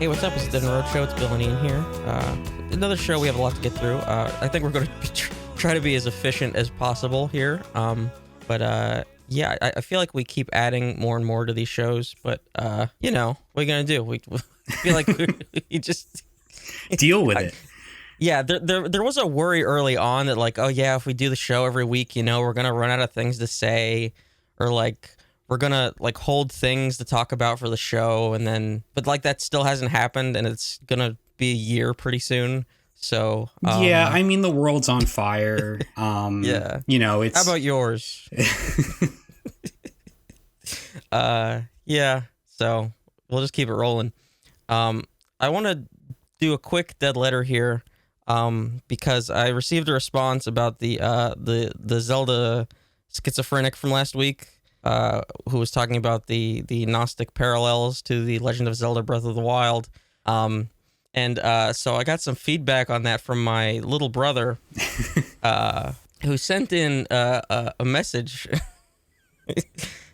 Hey, what's up? It's the DeadEndRoad Show. It's Bill and Ian here. Another show we have a lot to get through. I think we're going to try to be as efficient as possible here. Yeah, I feel like we keep adding more and more to these shows, but, you know, what are you going to do? We feel like we just... Deal with it. Yeah, there was a worry early on that, like, oh, yeah, if we do the show every week, you know, we're going to run out of things to say, or, like... We're gonna like hold things to talk about for the show, and then, but like that still hasn't happened, and it's gonna be a year pretty soon. So yeah, I mean the world's on fire. Yeah, you know, it's. How about yours? Yeah. So we'll just keep it rolling. I want to do a quick dead letter here, because I received a response about the Zelda schizophrenic from last week. Who was talking about the Gnostic parallels to the Legend of Zelda Breath of the Wild. So I got some feedback on that from my little brother, who sent in a message.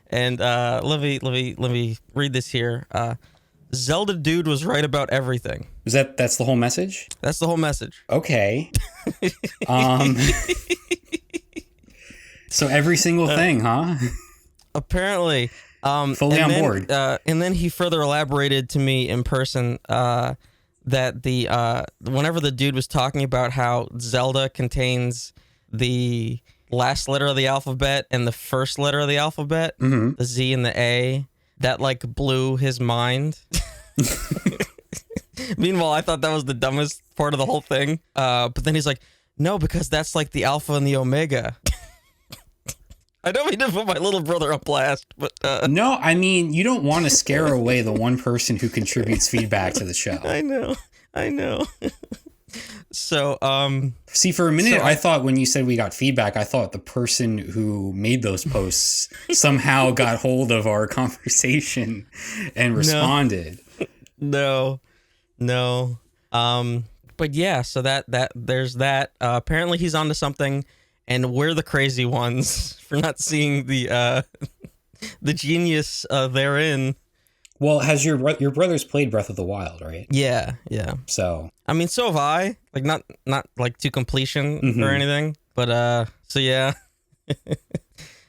And let me read this here. Zelda dude was right about everything. That's the whole message? That's the whole message. Okay. So every single thing, huh? Apparently. Fully on board. And then he further elaborated to me in person that whenever the dude was talking about how Zelda contains the last letter of the alphabet and the first letter of the alphabet, the Z and the A, that like blew his mind. Meanwhile, I thought that was the dumbest part of the whole thing. But then he's like, no, because that's like the alpha and the omega. I don't mean to put my little brother on blast, but... No, I mean, you don't want to scare away the one person who contributes feedback to the show. I know. So, See, for a minute, I thought when you said we got feedback, I thought the person who made those posts somehow got hold of our conversation and responded. No. But yeah, so that there's that. Apparently he's onto something. And we're the crazy ones for not seeing the genius therein. Well, has your brother's played Breath of the Wild, right? Yeah. So I mean, so have I. Like not like to completion or anything, but so yeah.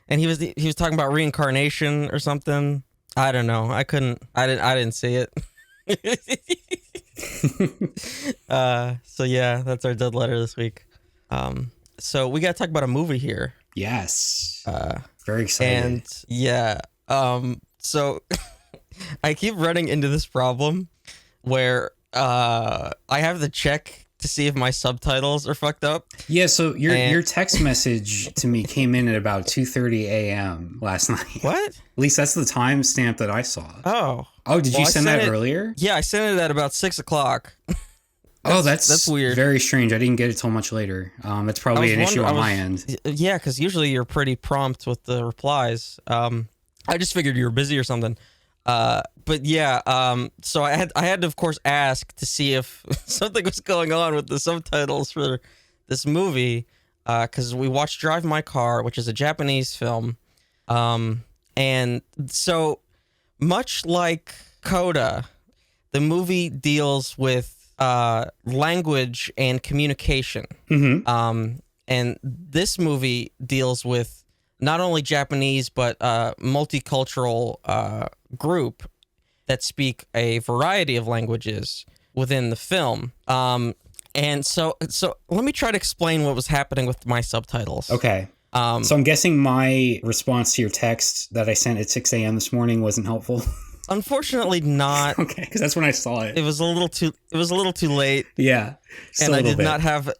And he was talking about reincarnation or something. I don't know. I didn't see it. So yeah, that's our dead letter this week. So we got to talk about a movie here. Yes. Very excited. And yeah. So I keep running into this problem where I have to check to see if my subtitles are fucked up. Yeah, so your text message to me came in at about 2:30 a.m. last night. What? At least that's the timestamp that I saw. Oh, did you send that earlier? Yeah, I sent it at about 6 o'clock. That's weird. Very strange. I didn't get it till much later. It's probably an issue on my end. Yeah, because usually you're pretty prompt with the replies. I just figured you were busy or something. But yeah, so I had to, of course, ask to see if something was going on with the subtitles for this movie, because we watched Drive My Car, which is a Japanese film. And so much like Coda, the movie deals with language and communication. And this movie deals with not only Japanese, but multicultural group that speak a variety of languages within the film. And so let me try to explain what was happening with my subtitles. Okay. So I'm guessing my response to your text that I sent at 6 a.m. this morning wasn't helpful. Unfortunately not. Okay, because that's when I saw it. It was a little too late. Yeah. And I did not have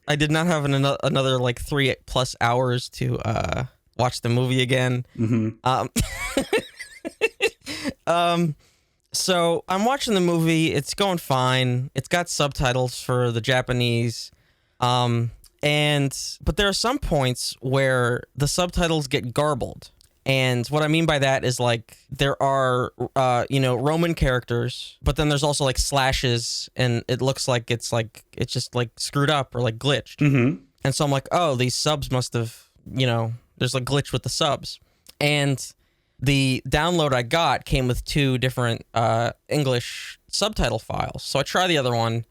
another like 3+ hours to watch the movie again. So I'm watching the movie. It's going fine. It's got subtitles for the Japanese. But there are some points where the subtitles get garbled. And what I mean by that is like there are, Roman characters, but then there's also like slashes, and it looks like it's just like screwed up or like glitched. And so I'm like, oh, these subs must have, there's a glitch with the subs. And the download I got came with 2 different English subtitle files. So I try the other one,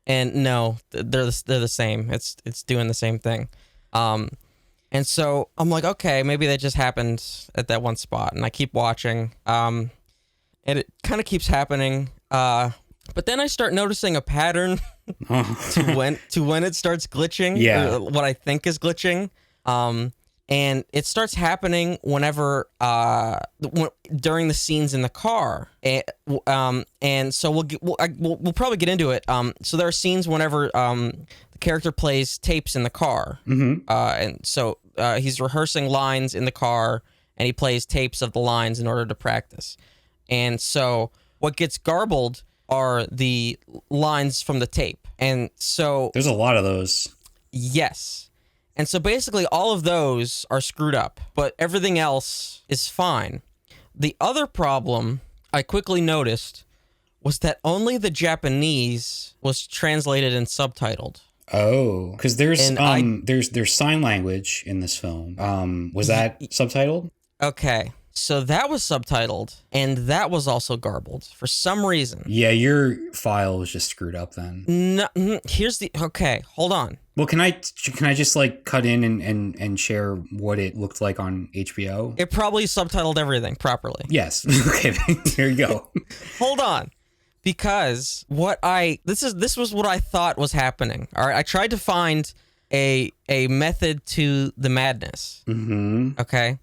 and no, they're the same. It's doing the same thing. And so I'm like, okay, maybe that just happened at that one spot, and I keep watching. And it kind of keeps happening. But then I start noticing a pattern to when it starts glitching. Yeah. Or what I think is glitching. And it starts happening whenever during the scenes in the car. And so we'll probably get into it. So there are scenes whenever the character plays tapes in the car. Mm-hmm. And so he's rehearsing lines in the car, and he plays tapes of the lines in order to practice. And so what gets garbled are the lines from the tape. And so there's a lot of those. Yes. And so basically all of those are screwed up, but everything else is fine. The other problem I quickly noticed was that only the Japanese was translated and subtitled. Oh, because there's sign language in this film. Was that subtitled? Okay. So that was subtitled, and that was also garbled for some reason. Yeah, your file was just screwed up then. No, okay, hold on. Well, can I just like cut in and share what it looked like on HBO? It probably subtitled everything properly. Yes. Okay, here you go. Hold on. Because this was what I thought was happening. All right, I tried to find a method to the madness. Mm-hmm. Okay.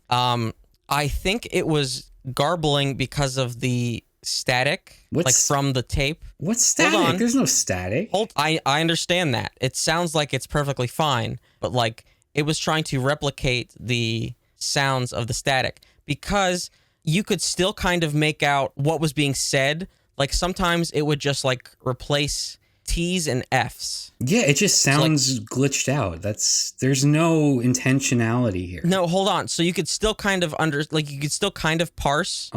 I think it was garbling because of the static, from the tape. What's static? There's no static. I understand that. It sounds like it's perfectly fine, but like it was trying to replicate the sounds of the static, because you could still kind of make out what was being said. Like sometimes it would just like replace T's and F's. Yeah, it just sounds glitched out. There's no intentionality here. No, hold on. So you could still kind of parse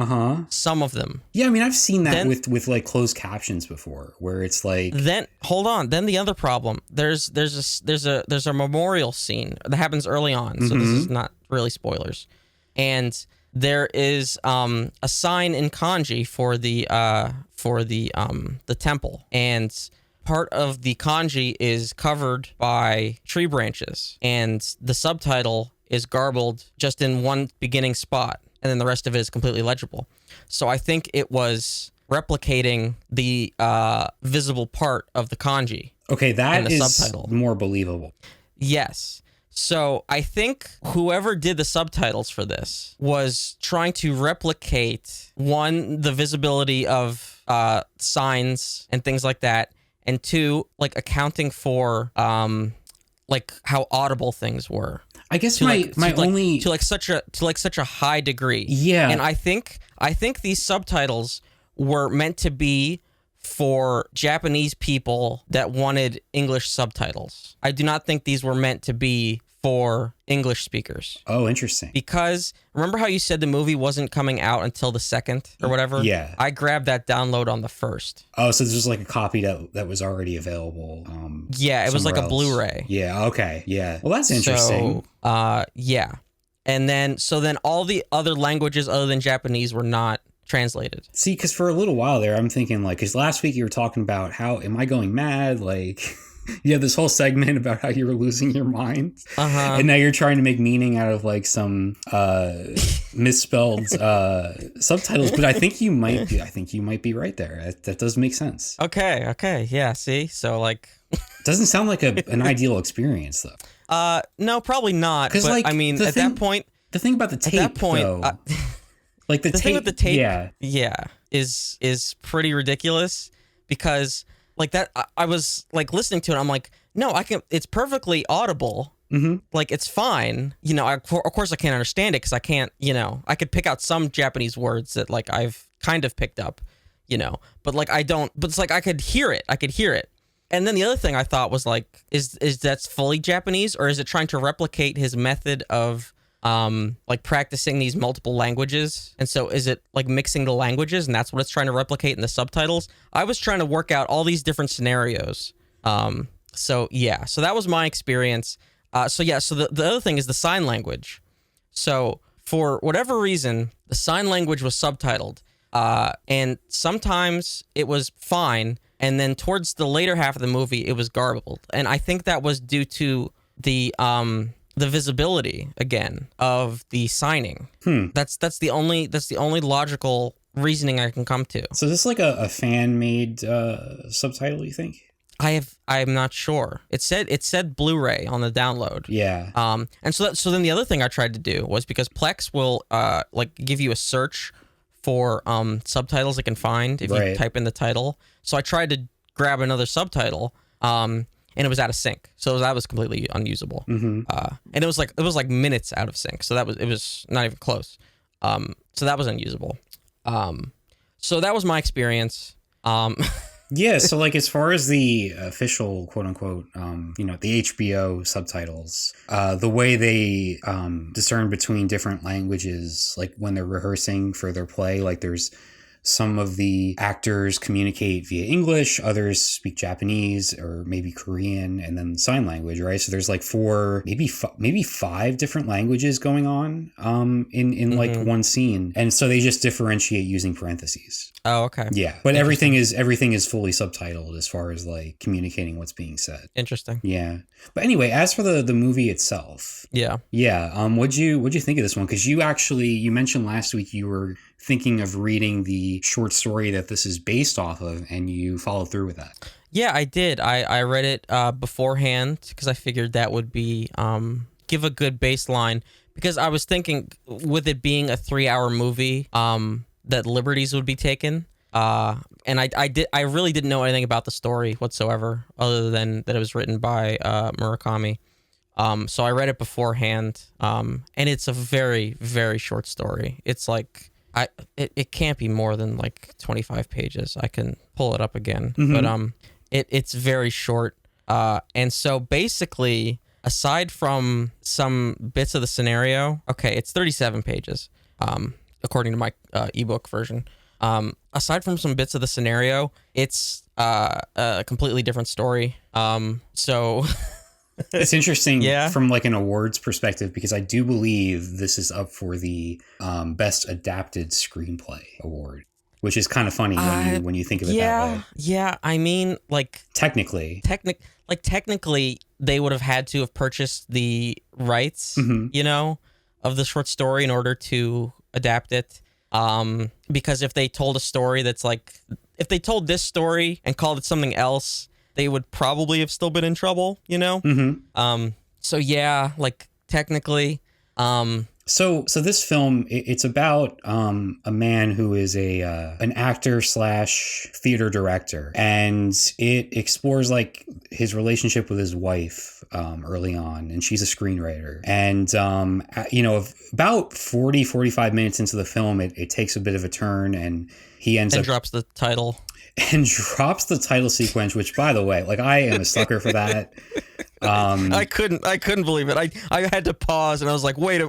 some of them. Yeah, I mean, I've seen that with like closed captions before, where it's like. Then hold on. Then the other problem. There's a memorial scene that happens early on. So this is not really spoilers. And there is a sign in kanji for the temple, and part of the kanji is covered by tree branches, and the subtitle is garbled just in one beginning spot, and then the rest of it is completely legible. So I think it was replicating the visible part of the kanji. Okay, that is subtitle. More believable. Yes. So I think whoever did the subtitles for this was trying to replicate, one, the visibility of signs and things like that, and two, like accounting for like how audible things were. I guess to such a high degree. Yeah. And I think these subtitles were meant to be for Japanese people that wanted English subtitles. I do not think these were meant to be for English speakers. Oh, interesting. Because remember how you said the movie wasn't coming out until the 2nd or whatever? Yeah. I grabbed that download on the 1st. Oh, so this was like a copy that was already available. Yeah, it was like a Blu-ray. Yeah, okay. Yeah. Well, that's interesting. So, yeah. And then all the other languages other than Japanese were not translated. See, because for a little while there, I'm thinking like, because last week you were talking about how, am I going mad? Like, you have this whole segment about how you were losing your mind. And now you're trying to make meaning out of like some misspelled subtitles. But I think you might be right there. That does make sense. Okay. Yeah, see? So like doesn't sound like an ideal experience though. No, probably not. But like, I mean, at that point, the thing about the tape, at that point, though, like the thing with the tape, yeah, is pretty ridiculous, because like that, I was like listening to it. I'm like, no, it's perfectly audible. Mm-hmm. Like it's fine. You know, of course I can't understand it because I can't. You know, I could pick out some Japanese words that like I've kind of picked up. You know, but like I don't. But it's like I could hear it. And then the other thing I thought was like, is that's fully Japanese, or is it trying to replicate his method of like practicing these multiple languages? And so is it like mixing the languages, and that's what it's trying to replicate in the subtitles? I was trying to work out all these different scenarios. So that was my experience. So the other thing is the sign language. So for whatever reason, the sign language was subtitled. And sometimes it was fine, and then towards the later half of the movie, it was garbled. And I think that was due to the visibility again of the signing. That's the only logical reasoning I can come to. So is this like a fan made subtitle, you think? I'm not sure. It said Blu-ray on the download. Yeah. And so then the other thing I tried to do was, because Plex will like give you a search for subtitles it can find if you type in the title. So I tried to grab another subtitle, and it was out of sync. So that was completely unusable. And it was like minutes out of sync. So it was not even close. So that was unusable. So that was my experience. Yeah, so like as far as the official quote unquote, the HBO subtitles, the way they discern between different languages, like when they're rehearsing for their play, like there's some of the actors communicate via English, others speak Japanese or maybe Korean, and then sign language, right? So there's like four, maybe five different languages going on in like one scene, and so they just differentiate using parentheses. Oh, okay. Yeah, but everything is fully subtitled as far as like communicating what's being said. Interesting. Yeah, but anyway, as for the movie itself, yeah. What'd you think of this one? Because you mentioned last week you were thinking of reading the short story that this is based off of, and you followed through with that. Yeah, I did. I read it beforehand because I figured that would be give a good baseline, because I was thinking, with it being a 3-hour movie, that liberties would be taken. And I really didn't know anything about the story whatsoever, other than that it was written by Murakami. So I read it beforehand, and it's a very, very short story. It's like it can't be more than like 25 pages. I can pull it up again, but it's very short. And so basically, aside from some bits of the scenario, okay, it's 37 pages, according to my ebook version. Aside from some bits of the scenario, it's a completely different story. So it's interesting from like an awards perspective, because I do believe this is up for the best adapted screenplay award, which is kind of funny when you think of it that way. Yeah, I mean, like technically they would have had to have purchased the rights, of the short story in order to adapt it. Because if they told a story that's like, if they told this story and called it something else, they would probably have still been in trouble, So yeah, like technically, So this film, it's about a man who is an actor / theater director, and it explores like his relationship with his wife early on, and she's a screenwriter. And about 45 minutes into the film, it takes a bit of a turn, and he ends up drops the title. And drops the title sequence, which, by the way, like, I am a sucker for that. I couldn't believe it. I had to pause, and I was like, wait,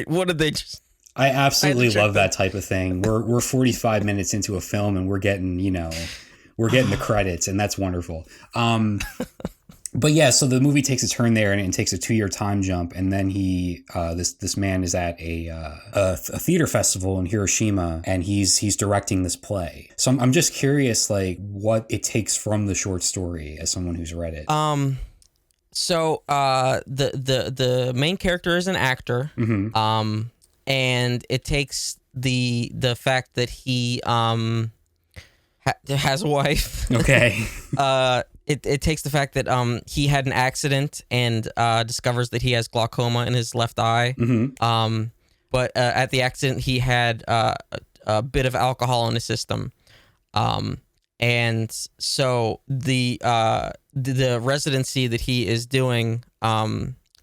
what did they just... I absolutely love that type of thing. We're 45 minutes into a film, and we're getting the credits, and that's wonderful. But yeah, so the movie takes a turn there, and it takes a 2-year time jump, and then this man is at a theater festival in Hiroshima, and he's directing this play. So I'm just curious, like, what it takes from the short story as someone who's read it. So the main character is an actor, and it takes the fact that he has a wife. Okay. It takes the fact that he had an accident and discovers that he has glaucoma in his left eye. But at the accident, he had a bit of alcohol in his system. And so the residency that he is doing,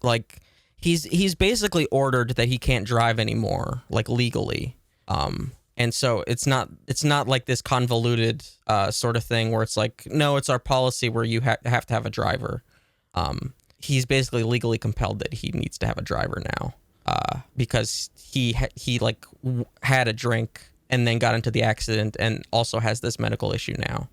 like he's basically ordered that he can't drive anymore, like legally. And so it's not like this convoluted sort of thing where it's like, no, it's our policy where you have to have a driver. He's basically legally compelled that he needs to have a driver now, because he had a drink and then got into the accident and also has this medical issue now.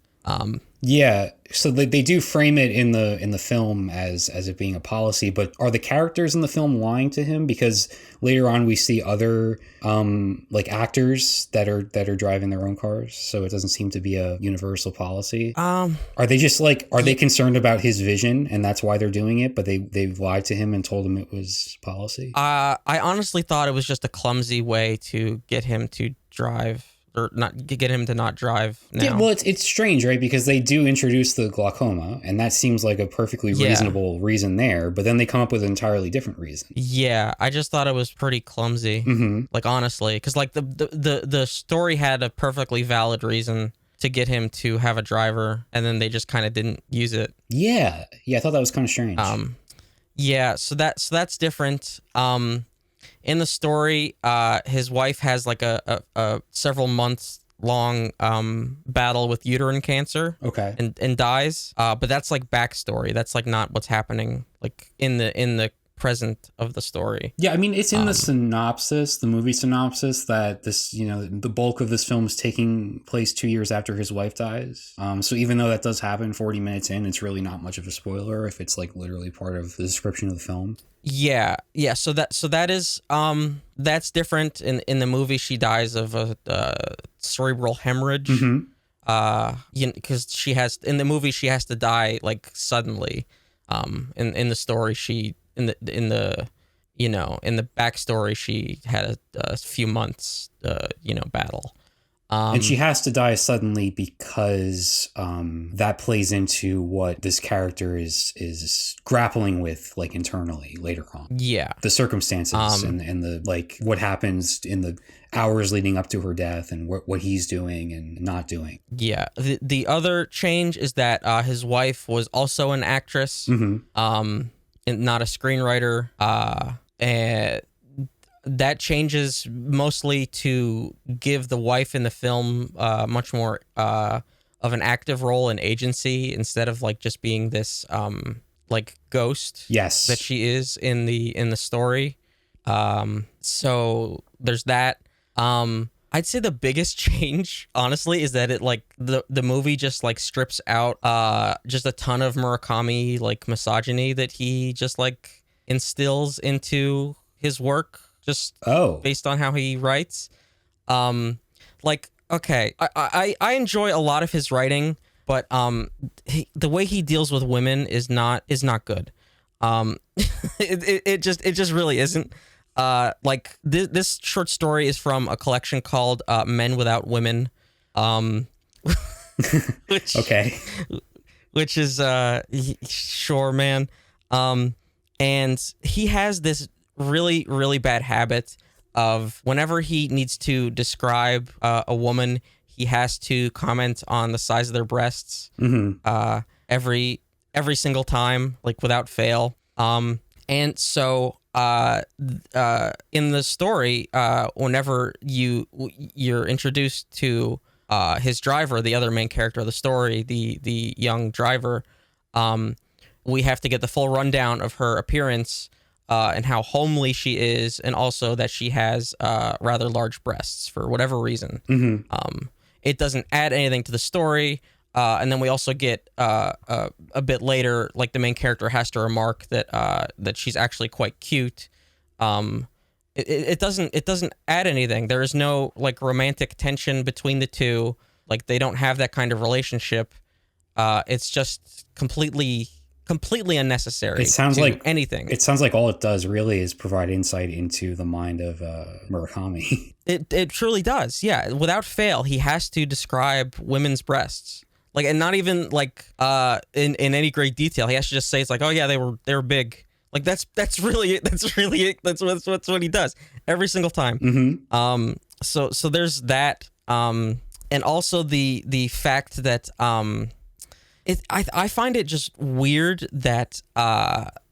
Yeah, so they do frame it in the film as it being a policy, but are the characters in the film lying to him? Because later on we see other like actors that are driving their own cars, so it doesn't seem to be a universal policy. Are they just like, are they concerned about his vision and that's why they're doing it, but they've lied to him and told him it was policy? I honestly thought it was just a clumsy way to get him to drive, or not get him to not drive now. Yeah, well, it's strange, right? Because they do introduce the glaucoma, and that seems like a perfectly reasonable reason there, but then they come up with an entirely different reason. Yeah, I just thought it was pretty clumsy, like, honestly, because like the story had a perfectly valid reason to get him to have a driver, and then they just kind of didn't use it. Yeah, I thought that was kind of strange. Yeah, so that's different. In the story, his wife has like a several months long battle with uterine cancer. Okay. And dies. But that's like backstory. That's like not what's happening like in the present of the story. Yeah, I mean, it's in the synopsis, the movie synopsis, that this, the bulk of this film is taking place 2 years after his wife dies. So even though that does happen 40 minutes in, it's really not much of a spoiler if it's like literally part of the description of the film. Yeah. So that is that's different. In the movie, she dies of a cerebral hemorrhage. Because she has, in the movie, she has to die like suddenly. In the story, in the backstory, she had a few months battle. And she has to die suddenly because that plays into what this character is grappling with, like, internally later on. Yeah. The circumstances and the, like, what happens in the hours leading up to her death and what he's doing and not doing. Yeah. The other change is that his wife was also an actress, and not a screenwriter. And that changes mostly to give the wife in the film much more of an active role and agency, instead of like just being this like ghost that she is in the story. So there's that. I'd say the biggest change, honestly, is that it like the movie just like strips out just a ton of Murakami like misogyny that he just like instills into his work. Just based on how he writes. Like, okay, I enjoy a lot of his writing, but the way he deals with women is not good. It just really isn't. Like this short story is from a collection called Men Without Women. Which is sure, man. And he has this really, really bad habit of whenever he needs to describe a woman, he has to comment on the size of their breasts every single time, like without fail. And so in the story, whenever you're introduced to his driver, the other main character of the story, the young driver, we have to get the full rundown of her appearance. And how homely she is, and also that she has rather large breasts for whatever reason. It doesn't add anything to the story, and then we also get a bit later, like the main character has to remark that she's actually quite cute. It doesn't add anything. There is no like romantic tension between the two. Like they don't have that kind of relationship. It's just completely unnecessary. It sounds like anything. It sounds like all it does really is provide insight into the mind of Murakami. It truly does. Yeah, without fail, he has to describe women's breasts, like, and not even like in any great detail. He has to just say it's like, oh yeah, they were big. Like that's really it. That's what he does every single time. So there's that. And also the fact that I find it just weird that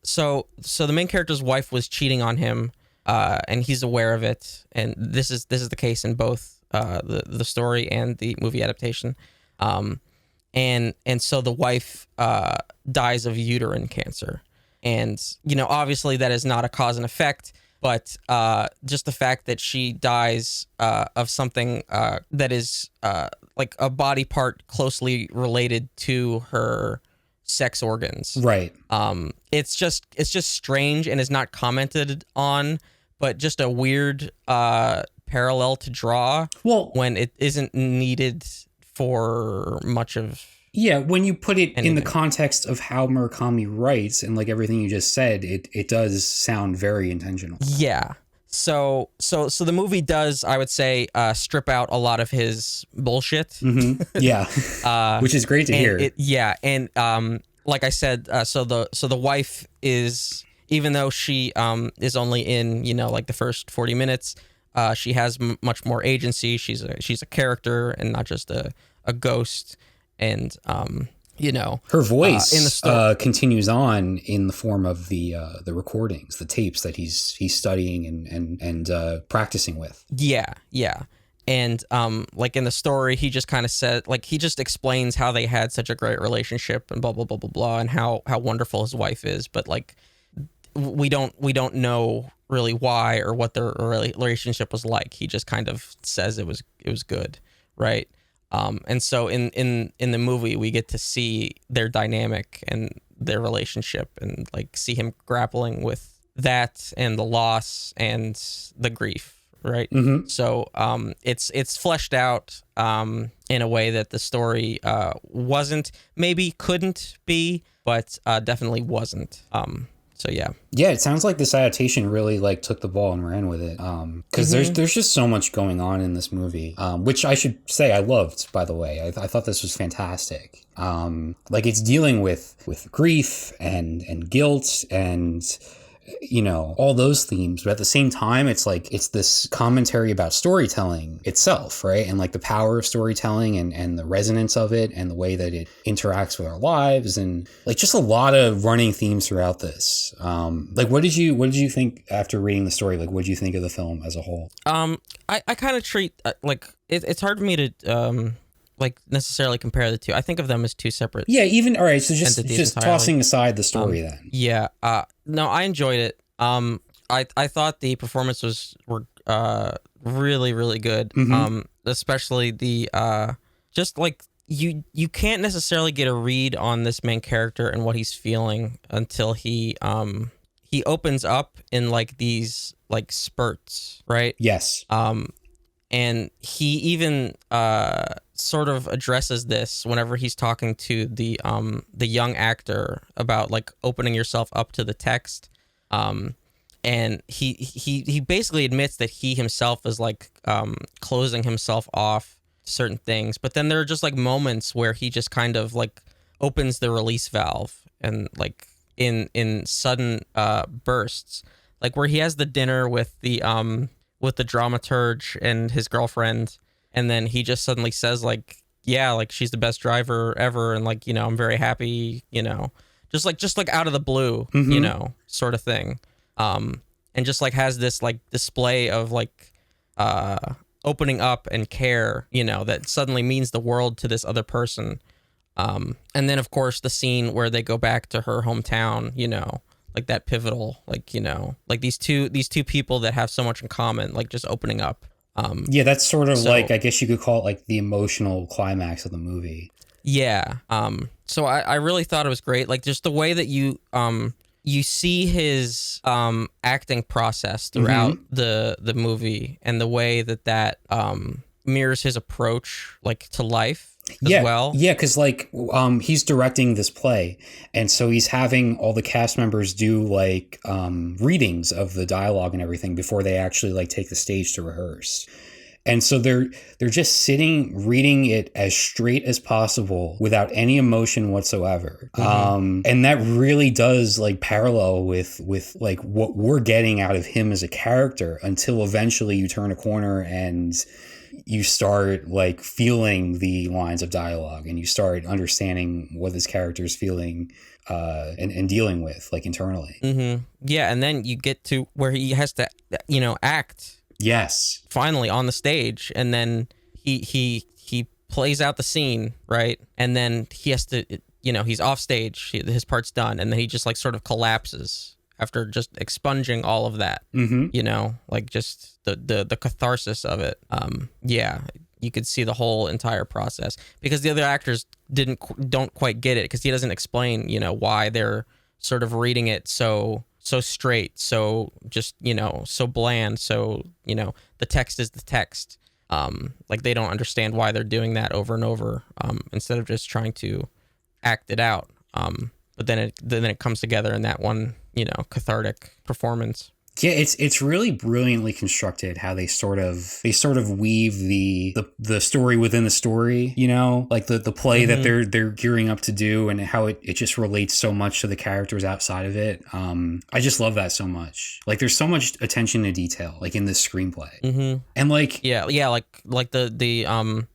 so the main character's wife was cheating on him, and he's aware of it, and this is the case in both the story and the movie adaptation, and so the wife dies of uterine cancer, and obviously that is not a cause and effect, but just the fact that she dies of something that is like a body part closely related to her sex organs. Right. It's just strange and is not commented on, but just a weird parallel to draw. Well, when it isn't needed for much of. Yeah, when you put it anything. in the context of how Murakami writes and like everything you just said, it does sound very intentional. Yeah. So the movie does, I would say, strip out a lot of his bullshit. Mm-hmm. Yeah, which is great to hear. And like I said, so the wife is, even though she is only in like the first 40 minutes, she has much more agency. She's a character and not just a ghost. And her voice in the story continues on in the form of the recordings, the tapes that he's studying and practicing with. Yeah. And like in the story, he just kind of said, like, he just explains how they had such a great relationship and blah blah blah blah blah, and how wonderful his wife is. But like, we don't know really why or what their relationship was like. He just kind of says it was good, right? And so in the movie, we get to see their dynamic and their relationship, and like see him grappling with that and the loss and the grief, right? Mm-hmm. So it's fleshed out in a way that the story wasn't, maybe couldn't be, but definitely wasn't. So yeah, it sounds like this adaptation really like took the ball and ran with it. Because there's just so much going on in this movie, which I should say I loved. By the way, I thought this was fantastic. Like it's dealing with grief and guilt and all those themes, but at the same time it's like it's this commentary about storytelling itself, right? And like the power of storytelling and the resonance of it and the way that it interacts with our lives, and like just a lot of running themes throughout this. Like what did you think after reading the story? Like what did you think of the film as a whole? I kind of treat like it's hard for me to like necessarily compare the two. I think of them as two separate. Yeah, even all right. So just entirely. Tossing aside the story then. Yeah. No, I enjoyed it. I thought the performances were really really good. Mm-hmm. Especially the just like you can't necessarily get a read on this main character and what he's feeling until he opens up in like these like spurts, right? Yes. And he even sort of addresses this whenever he's talking to the young actor about like opening yourself up to the text. And he basically admits that he himself is like closing himself off to certain things. But then there are just like moments where he just kind of like opens the release valve, and like in sudden bursts, like where he has the dinner with the dramaturge and his girlfriend, and then he just suddenly says like, yeah, like she's the best driver ever, and like I'm very happy, just like out of the blue, mm-hmm. Sort of thing, and just like has this like display of like opening up and care, that suddenly means the world to this other person, and then of course the scene where they go back to her hometown, like that pivotal, like like these two people that have so much in common, like just opening up. That's sort of like, I guess you could call it like the emotional climax of the movie. Yeah. So I really thought it was great. Like just the way that you see his acting process throughout the movie, and the way that mirrors his approach like to life as well. Yeah, because like he's directing this play, and so he's having all the cast members do like readings of the dialogue and everything before they actually like take the stage to rehearse. And so they're just sitting reading it as straight as possible without any emotion whatsoever. And that really does like parallel with like what we're getting out of him as a character, until eventually you turn a corner and you start like feeling the lines of dialogue, and you start understanding what this character is feeling and dealing with like internally. Yeah, and then you get to where he has to act. Yes. Finally on the stage, and then he plays out the scene, right? And then he has to, he's off stage, his part's done, and then he just like sort of collapses after just expunging all of that. You know, like just the catharsis of it. Yeah, you could see the whole entire process because the other actors don't quite get it because he doesn't explain, you know, why they're sort of reading it so straight, so just, you know, so bland, so, you know, the text is the text. Like they don't understand why they're doing that over and over, instead of just trying to act it out. But then it comes together in that one, you know, cathartic performance. Yeah, it's really brilliantly constructed how they sort of weave the story within the story, you know, like the play that they're gearing up to do, and how it just relates so much to the characters outside of it. I just love that so much. Like there's so much attention to detail, like in this screenplay, and like like the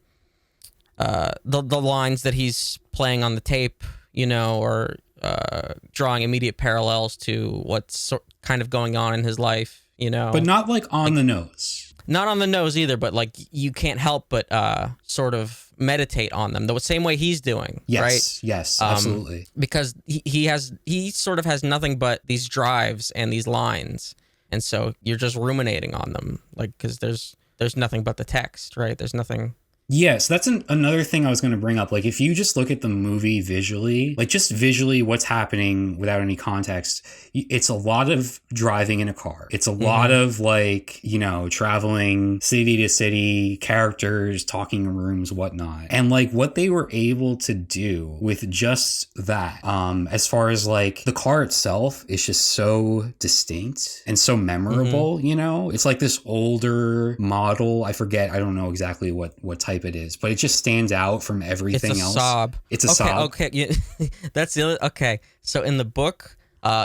lines that he's playing on the tape, you know, or drawing immediate parallels to what's kind of going on in his life, you know, but not like on the nose. Not on the nose either, but like you can't help but sort of meditate on them the same way he's doing. Yes, right? Yes, absolutely. Because he sort of has nothing but these drives and these lines, and so you're just ruminating on them, like because there's nothing but the text, right? There's nothing. Yes, that's another thing I was going to bring up. Like, if you just look at the movie visually, like just visually what's happening without any context, it's a lot of driving in a car. It's a lot of like, you know, traveling city to city, characters, talking in rooms, whatnot. And like what they were able to do with just that, as far as like the car itself is just so distinct and so memorable, you know? It's like this older model. I don't know exactly what type it is, but it just stands out from everything else. It's a Saab. Okay, yeah. That's the other. Okay, so in the book,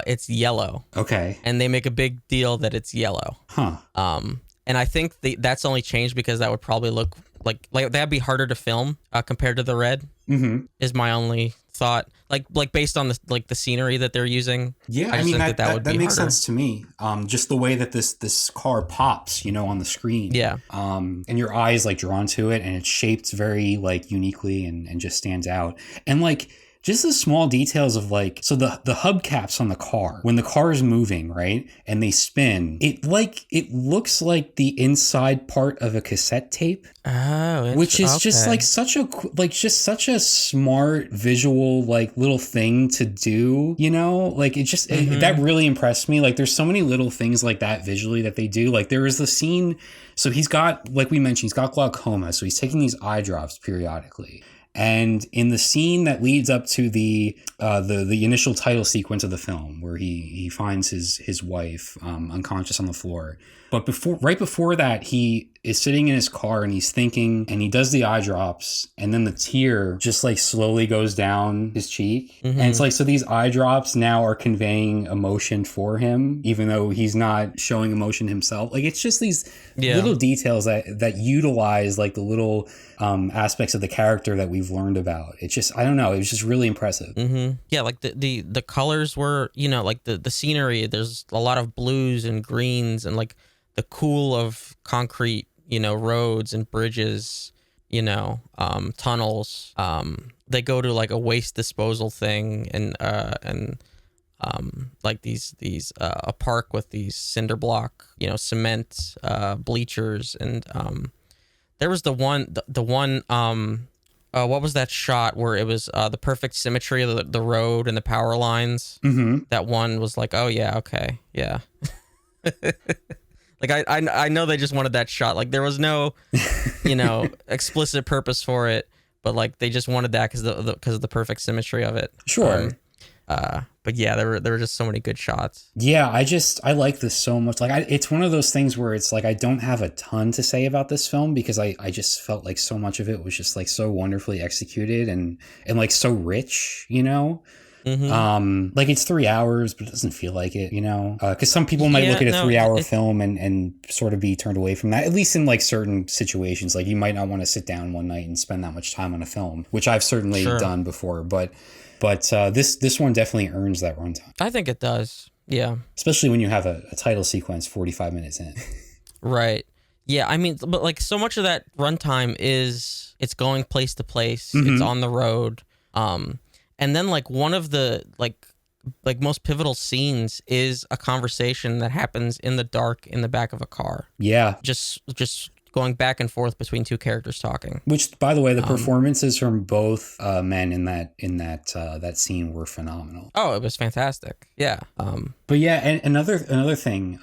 it's yellow. Okay, and they make a big deal that it's yellow. Huh. And I think that's only changed because that would probably look like that'd be harder to film compared to the red. Is my only thought. Like based on the scenery that they're using. Yeah, I mean that makes sense to me. Just the way that this car pops, you know, on the screen. Yeah. And your eye is like drawn to it, and it's shaped very like uniquely and just stands out. And like just the small details of like, so the hubcaps on the car, when the car is moving, right, and they spin, it looks like the inside part of a cassette tape. Oh, which is just like such a smart visual like little thing to do, you know, like it just that really impressed me. Like there's so many little things like that visually that they do. Like there is the scene, so he's got, like we mentioned, he's got glaucoma, so he's taking these eye drops periodically. And in the scene that leads up to the initial title sequence of the film, where he finds his wife unconscious on the floor, but right before that, he is sitting in his car and he's thinking, and he does the eye drops, and then the tear just like slowly goes down his cheek, and it's like, so these eye drops now are conveying emotion for him, even though he's not showing emotion himself. Like it's just these little details that utilize like the little aspects of the character that we've learned about. It's just, I don't know, it was just really impressive. Yeah, like the colors were, you know, like the scenery, there's a lot of blues and greens and like the cool of concrete, you know, roads and bridges, you know, tunnels. They go to like a waste disposal thing and like these a park with these cinder block, you know, cement bleachers, and there was the one what was that shot where it was the perfect symmetry of the road and the power lines? That one was like, oh yeah, okay, yeah. Like I know they just wanted that shot. Like there was no, you know, explicit purpose for it, but like they just wanted that because of the perfect symmetry of it. Sure. But yeah, there were just so many good shots. Yeah, I like this so much. Like it's one of those things where it's like I don't have a ton to say about this film because I just felt like so much of it was just like so wonderfully executed and like so rich, you know. Like it's 3 hours, but it doesn't feel like it, you know, because some people might look at a 3-hour film and sort of be turned away from that, at least in like certain situations. Like you might not want to sit down one night and spend that much time on a film, which I've certainly done before, but this one definitely earns that runtime. I think it does. Yeah. Especially when you have a title sequence 45 minutes in. Right. Yeah. I mean, but like so much of that runtime is it's going place to place. It's on the road. And then like one of the like like most pivotal scenes is a conversation that happens in the dark in the back of a car. Yeah. Just going back and forth between two characters talking. Which, by the way, the performances from both men in that scene were phenomenal. Oh, it was fantastic. Yeah. But yeah, and another thing,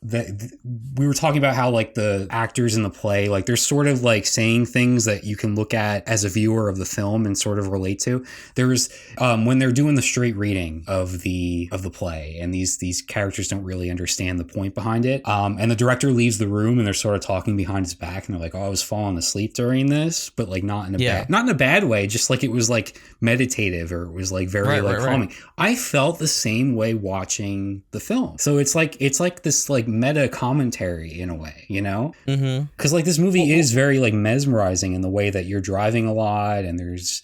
that we were talking about how like the actors in the play, like they're sort of like saying things that you can look at as a viewer of the film and sort of relate to. There's when they're doing the straight reading of the play, and these characters don't really understand the point behind it. And the director leaves the room and they're sort of talking behind his back and they're like, "Oh, I was falling asleep during this," but like not in a bad way, just like it was like meditative, or it was like very calming. Right. I felt the same way watching the film. So it's like this like meta commentary in a way, you know? Mm-hmm. Because like this movie is very like mesmerizing in the way that you're driving a lot, and there's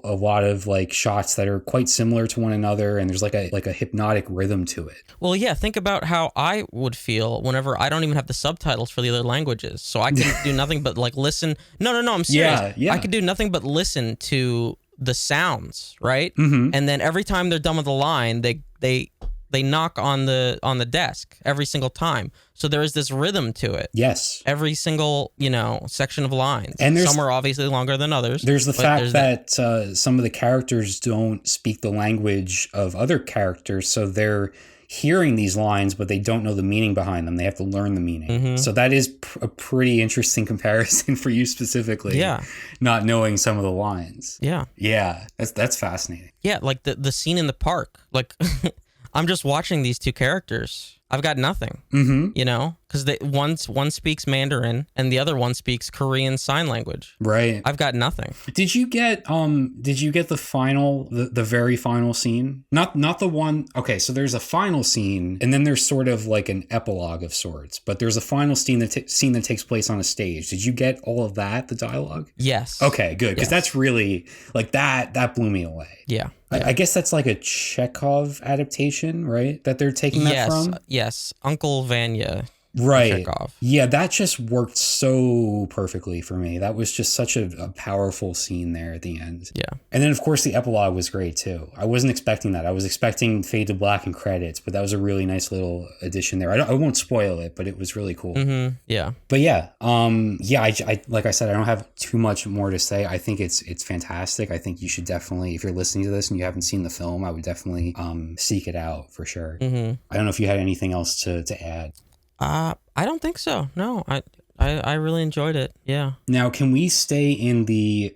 a lot of like shots that are quite similar to one another, and there's like a hypnotic rhythm to it. Well, yeah, think about how I would feel whenever I don't even have the subtitles for the other languages, so I can do nothing but like listen. No, I'm serious. Yeah. I could do nothing but listen to the sounds, right? Mm-hmm. And then every time they're done with the line, they knock on the desk every single time. So there is this rhythm to it. Yes. Every single, section of lines. And some are obviously longer than others. There's the fact that some of the characters don't speak the language of other characters, so they're hearing these lines, but they don't know the meaning behind them. They have to learn the meaning. Mm-hmm. So that is a pretty interesting comparison for you specifically. Yeah. Not knowing some of the lines. Yeah. Yeah. That's fascinating. Yeah. Like the scene in the park, like I'm just watching these two characters. I've got nothing, because one speaks Mandarin and the other one speaks Korean Sign Language. Right. I've got nothing. Did you get the very final scene? Not the one. Okay, so there's a final scene, and then there's sort of like an epilogue of sorts. But there's a final scene that takes place on a stage. Did you get all of that? The dialogue? Yes. Okay, good, because that's really like that blew me away. Yeah. I guess that's like a Chekhov adaptation, right? That they're taking that from? Yes, Uncle Vanya. Right. Chekhov. Yeah, that just worked so perfectly for me. That was just such a powerful scene there at the end. Yeah. And then, of course, the epilogue was great, too. I wasn't expecting that. I was expecting fade to black and credits, but that was a really nice little addition there. I won't spoil it, but it was really cool. Mm-hmm. Yeah. But yeah, I like I said, I don't have too much more to say. I think it's fantastic. I think you should definitely, if you're listening to this and you haven't seen the film, I would definitely seek it out for sure. Mm-hmm. I don't know if you had anything else to add. I don't think so. No, I really enjoyed it. Yeah. Now, can we stay in the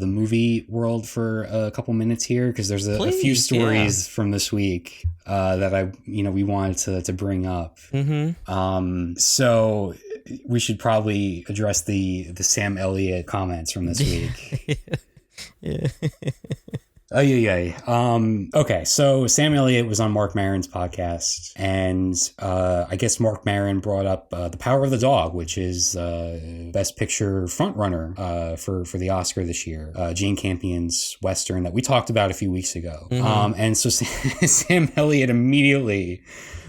movie world for a couple minutes here? Because there's a few stories from this week that we wanted to bring up. Mm-hmm. So we should probably address the Sam Elliott comments from this week. Yeah. Okay, so Sam Elliott was on Mark Maron's podcast, and I guess Mark Maron brought up The Power of the Dog, which is Best Picture frontrunner for the Oscar this year, Jane Campion's Western that we talked about a few weeks ago. Mm-hmm. And so Sam Elliott immediately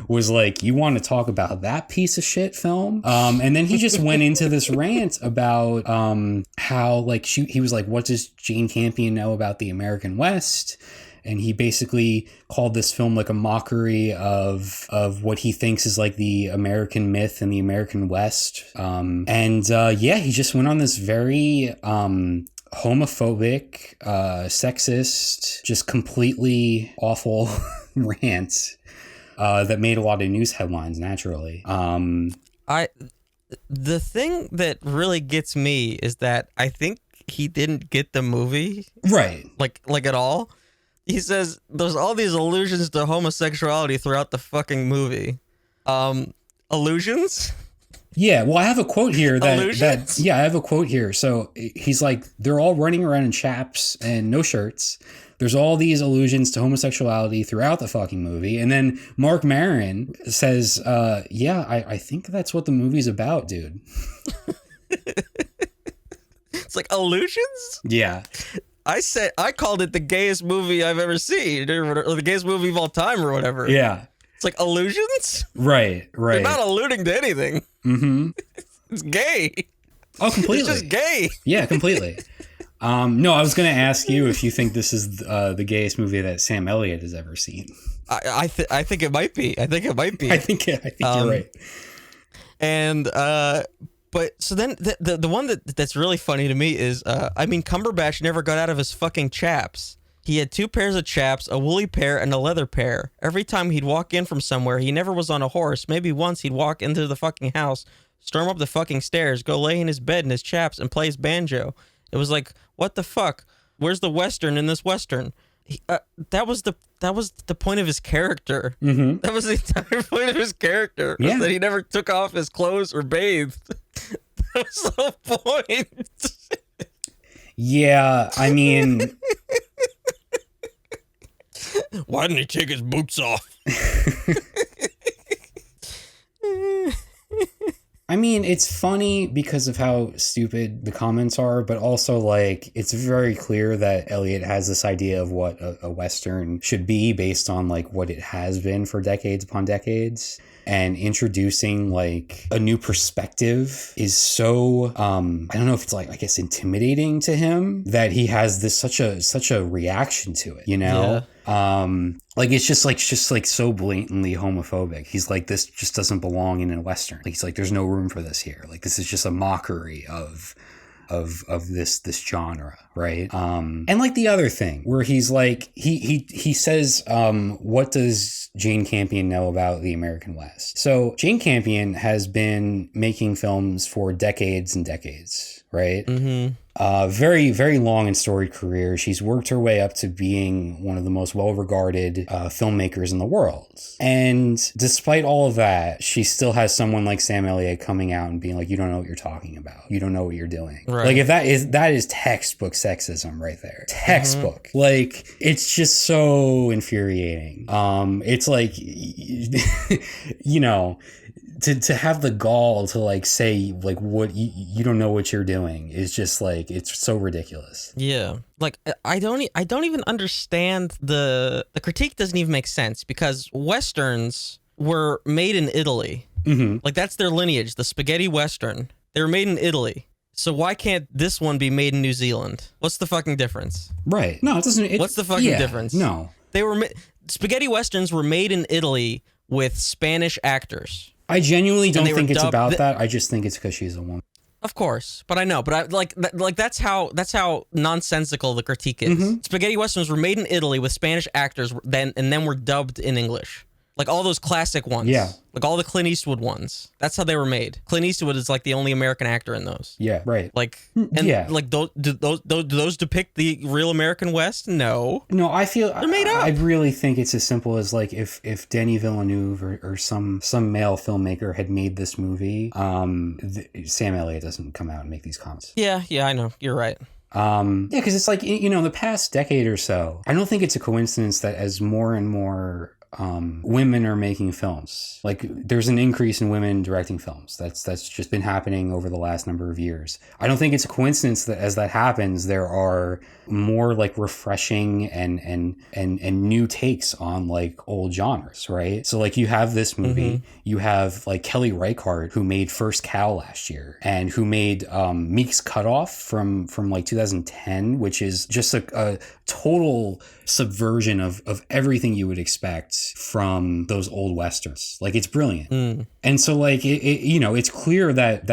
was like, "You want to talk about that piece of shit film?" And then he just went into this rant about how like he was like, "What does Jane Campion know about the American West?" And he basically called this film like a mockery of what he thinks is like the American myth and the American West. He just went on this very homophobic, sexist, just completely awful rant. That made a lot of news headlines naturally. The thing that really gets me is that I think he didn't get the movie. Right. Like at all. He says there's all these allusions to homosexuality throughout the fucking movie. Allusions? Yeah, well, I have a quote here I have a quote here. So he's like, they're all running around in chaps and no shirts. There's all these allusions to homosexuality throughout the fucking movie. And then Mark Maron says, I think that's what the movie's about, dude. It's like allusions? Yeah. I called it the gayest movie I've ever seen, or the gayest movie of all time or whatever. Yeah. It's like allusions? Right. They're not alluding to anything. Mm-hmm. It's gay. Oh, completely. It's just gay. Yeah, completely. No, I was going to ask you if you think this is the gayest movie that Sam Elliott has ever seen. I think it might be. I think it might be. I think you're right. And but so then the one that's really funny to me is I mean, Cumberbatch never got out of his fucking chaps. He had 2 pairs of chaps, a woolly pair and a leather pair. Every time he'd walk in from somewhere, he never was on a horse. Maybe once he'd walk into the fucking house, storm up the fucking stairs, go lay in his bed in his chaps and play his banjo. It was like, what the fuck? Where's the Western in this Western? That was the point of his character. Mm-hmm. That was the entire point of his character. Was that he never took off his clothes or bathed. That was the whole point. Yeah, I mean... Why didn't he take his boots off? I mean, it's funny because of how stupid the comments are, but also, like, it's very clear that Elliot has this idea of what a Western should be based on, like, what it has been for decades upon decades. And introducing, like, a new perspective is so, I don't know if it's, like, I guess intimidating to him that he has this such a reaction to it, you know? Yeah. Like, it's just like so blatantly homophobic. He's like, this just doesn't belong in a Western. Like, he's like, there's no room for this here. Like, this is just a mockery of this genre, right? And like the other thing where he's like, he says, what does Jane Campion know about the American West? So Jane Campion has been making films for decades and decades, right? Mm-hmm. Very, very long and storied career. She's worked her way up to being one of the most well-regarded filmmakers in the world. And despite all of that, she still has someone like Sam Elliott coming out and being like, you don't know what you're talking about. You don't know what you're doing. Right. Like, if that is textbook sexism right there. Textbook. Mm-hmm. Like, it's just so infuriating. It's like, you know, to have the gall to like say like what you don't know what you're doing is just like, it's so ridiculous. Yeah, like I don't even understand the critique. Doesn't even make sense because Westerns were made in Italy. Mm-hmm. Like, that's their lineage, the spaghetti Western. They were made in Italy. So why can't this one be made in New Zealand? What's the fucking difference? Right. No, it doesn't. What's the fucking difference? No. They were spaghetti Westerns were made in Italy with Spanish actors. I genuinely don't think it's about that. I just think it's because she's a woman. Of course, but I know, but I like that's how nonsensical the critique is. Mm-hmm. Spaghetti Westerns were made in Italy with Spanish actors, then were dubbed in English. Like all those classic ones. Yeah. Like all the Clint Eastwood ones. That's how they were made. Clint Eastwood is like the only American actor in those. Yeah, right. Like, and yeah. Like, do those depict the real American West? No. No, I feel they're made up. I really think it's as simple as like if Denis Villeneuve or some male filmmaker had made this movie, Sam Elliott doesn't come out and make these comments. Yeah, I know. You're right. Yeah, because it's like, you know, the past decade or so, I don't think it's a coincidence that as more and more women are making films, like there's an increase in women directing films. That's just been happening over the last number of years. I don't think it's a coincidence that as that happens, there are more like refreshing and new takes on like old genres, right? So like you have this movie, mm-hmm. You have like Kelly Reichardt, who made First Cow last year and who made Meek's Cutoff from like 2010, which is just a total subversion of everything you would expect from those old westerns. Like, it's brilliant. And so like it you know, it's clear that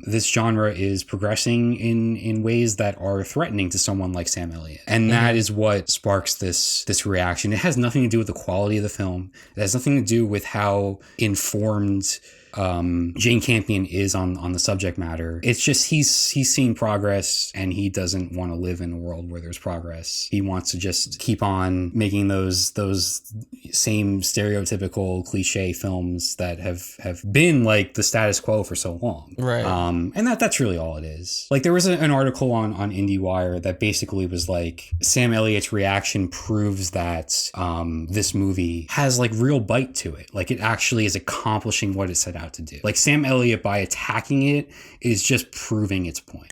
this genre is progressing in ways that are threatening to someone like Sam Elliott, and that is what sparks this reaction. It has nothing to do with the quality of the film. It has nothing to do with how informed Jane Campion is on the subject matter. It's just he's seen progress and he doesn't want to live in a world where there's progress. He wants to just keep on making those same stereotypical cliche films that have been like the status quo for so long. Right. And that's really all it is. Like, there was an article on IndieWire that basically was like, Sam Elliott's reaction proves that this movie has like real bite to it. Like, it actually is accomplishing what it set out to do. Like, Sam Elliott, by attacking it, is just proving its point,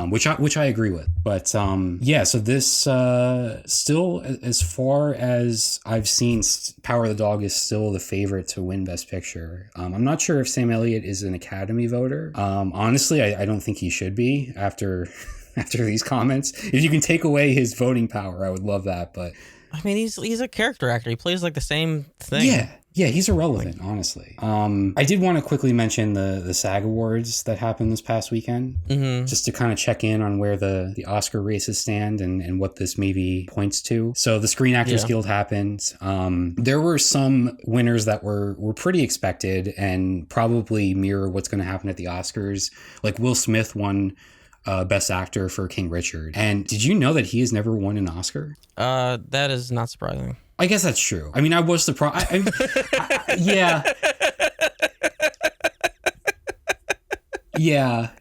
which I agree with. But yeah, so this still, as far as I've seen, Power of the Dog is still the favorite to win Best Picture. I'm not sure if Sam Elliott is an Academy voter. Honestly, I don't think he should be after after these comments. If you can take away his voting power, I would love that. But I mean, he's a character actor. He plays like the same thing. Yeah, he's irrelevant, honestly. I did want to quickly mention the SAG Awards that happened this past weekend, just to kind of check in on where the Oscar races stand and what this maybe points to. So the Screen Actors Guild happened. There were some winners that were pretty expected and probably mirror what's going to happen at the Oscars. Like Will Smith won Best Actor for King Richard. And did you know that he has never won an Oscar? That is not surprising. I guess that's true. I mean, I was surprised. Yeah. Yeah.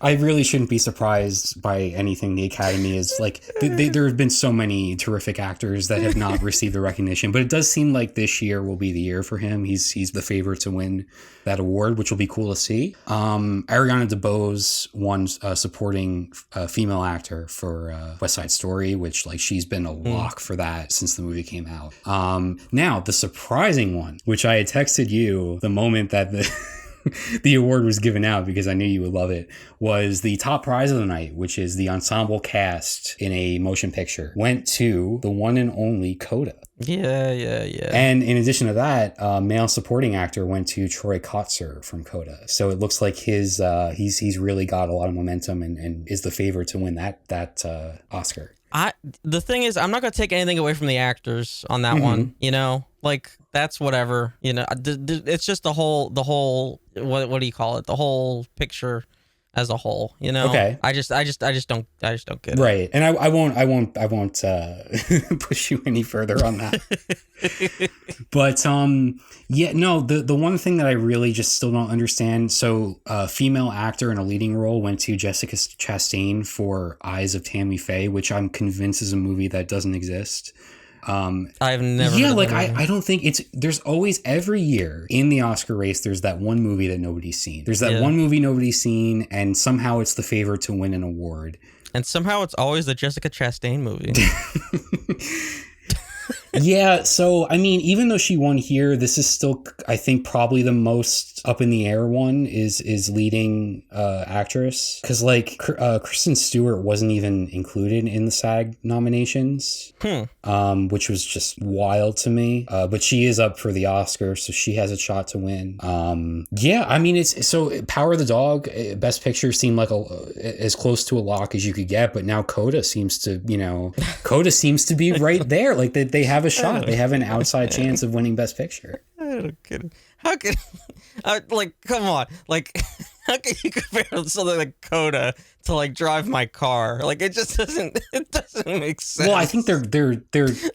I really shouldn't be surprised by anything the Academy is like. There have been so many terrific actors that have not received the recognition, but it does seem like this year will be the year for him. He's the favorite to win that award, which will be cool to see. Ariana DeBose won supporting female actor for West Side Story, which like she's been a lock for that since the movie came out. Now the surprising one, which I had texted you the moment that the award was given out because I knew you would love it, was the top prize of the night, which is the ensemble cast in a motion picture, went to the one and only Coda. Yeah. And in addition to that, male supporting actor went to Troy Kotsur from Coda. So it looks like he's really got a lot of momentum and is the favorite to win that Oscar. The thing is, I'm not going to take anything away from the actors on that one, you know? Like, that's whatever, you know? It's just the whole, what do you call it? The whole picture as a whole, you know? Okay. I just don't get it. Right. And I won't push you any further on that. But the one thing that I really just still don't understand. So female actor in a leading role went to Jessica Chastain for Eyes of Tammy Faye, which I'm convinced is a movie that doesn't exist. I've never. Yeah, like I don't think there's always every year in the Oscar race, there's that one movie that nobody's seen. There's that one movie nobody's seen, and somehow it's the favorite to win an award. And somehow it's always the Jessica Chastain movie. Yeah, so I mean, even though she won here, this is still, I think, probably the most up in the air one is leading actress, because like Kristen Stewart wasn't even included in the SAG nominations, which was just wild to me. But she is up for the Oscar, so she has a shot to win. Yeah, I mean, it's so Power of the Dog, Best Picture seemed like as close to a lock as you could get, but now Coda seems to be right there. Like they have a shot. They have an outside chance of winning Best Picture. I don't get it. How can, like, come on, like, how can you compare something like Coda to like Drive My Car? Like, it doesn't make sense. Well, I think they're.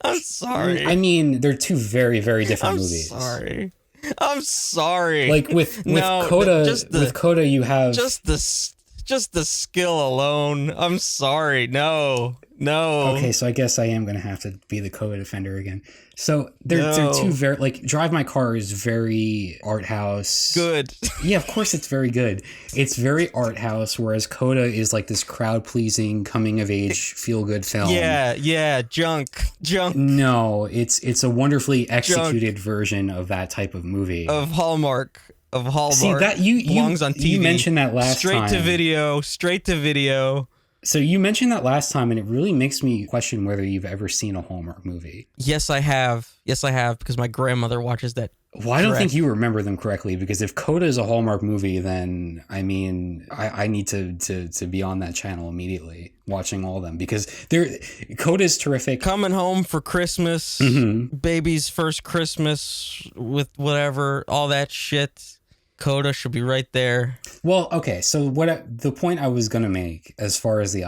I'm sorry. I mean, they're two very, very different movies. I'm sorry. Like with Coda, you have just the skill alone. I'm sorry. No. Okay, so I guess I am going to have to be the Coda defender again. So they're two very, like, Drive My Car is very art house. Good. Yeah, of course it's very good. It's very art house, whereas Coda is like this crowd pleasing, coming of age, feel good film. Yeah, junk. No, it's a wonderfully executed version of that type of movie. Of Hallmark. See, that you belongs on TV. You mentioned that last time. Straight to video. So you mentioned that last time, and it really makes me question whether you've ever seen a Hallmark movie. Yes, I have, because my grandmother watches that. Well, I don't think you remember them correctly, because if Coda is a Hallmark movie, then, I mean, I need to be on that channel immediately, watching all of them, because Coda is terrific. Coming Home for Christmas, Baby's First Christmas with whatever, all that shit. Coda should be right there. Well, okay. So the point I was gonna make, as far as the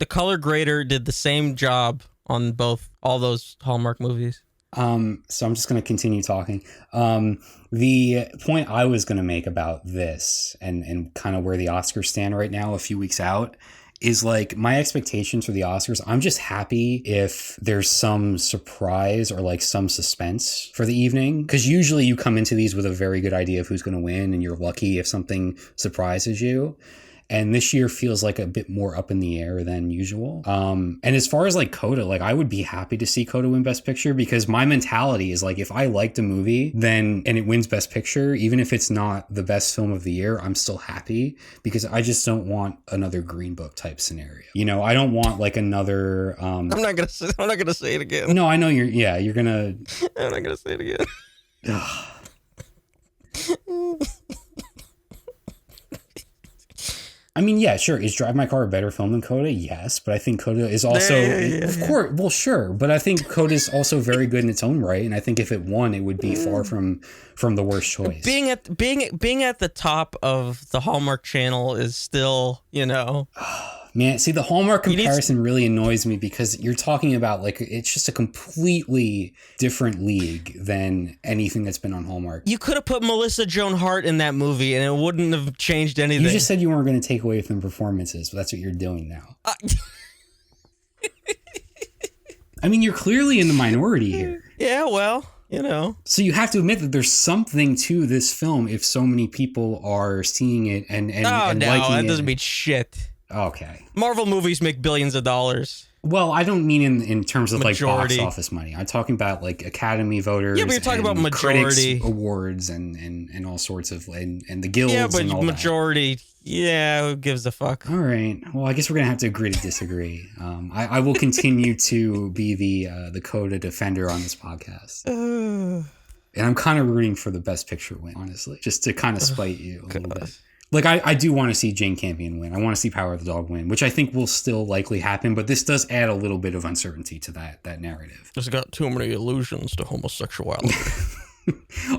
color grader did the same job on all those Hallmark movies. So I'm just gonna continue talking. The point I was gonna make about this and kind of where the Oscars stand right now, a few weeks out, is like my expectations for the Oscars. I'm just happy if there's some surprise or like some suspense for the evening, because usually you come into these with a very good idea of who's going to win, and you're lucky if something surprises you. And this year feels like a bit more up in the air than usual. And as far as like Coda, like I would be happy to see Coda win Best Picture, because my mentality is like, if I liked a movie then and it wins Best Picture, even if it's not the best film of the year, I'm still happy, because I just don't want another Green Book type scenario. You know, I don't want like another. I'm not gonna say it again. No, I know you're gonna. I'm not gonna say it again. I mean, yeah, sure. Is Drive My Car a better film than Coda? Yes, but I think Coda is also, of course, well, sure. But I think Coda is also very good in its own right, and I think if it won, it would be far from the worst choice. Being at the top of the Hallmark Channel is still, you know. Man, see, the Hallmark comparison really annoys me, because you're talking about like it's just a completely different league than anything that's been on Hallmark. You could have put Melissa Joan Hart in that movie and it wouldn't have changed anything. You just said you weren't going to take away from performances, but that's what you're doing now. I mean, you're clearly in the minority here. Yeah, well, you know. So you have to admit that there's something to this film if so many people are seeing it and liking it. That doesn't mean shit. Okay. Marvel movies make billions of dollars. Well, I don't mean in terms of majority. like box office money. I'm talking about like Academy voters. Yeah, but you're talking about majority awards and all sorts of and the guilds. Yeah, but and all majority. That. Yeah, who gives a fuck? All right. Well, I guess we're gonna have to agree to disagree. I will continue to be the Coda defender on this podcast. And I'm kind of rooting for the Best Picture win, honestly, just to kind of spite you a little bit. Like, I do want to see Jane Campion win. I want to see Power of the Dog win, which I think will still likely happen. But this does add a little bit of uncertainty to that narrative. It's got too many allusions to homosexuality.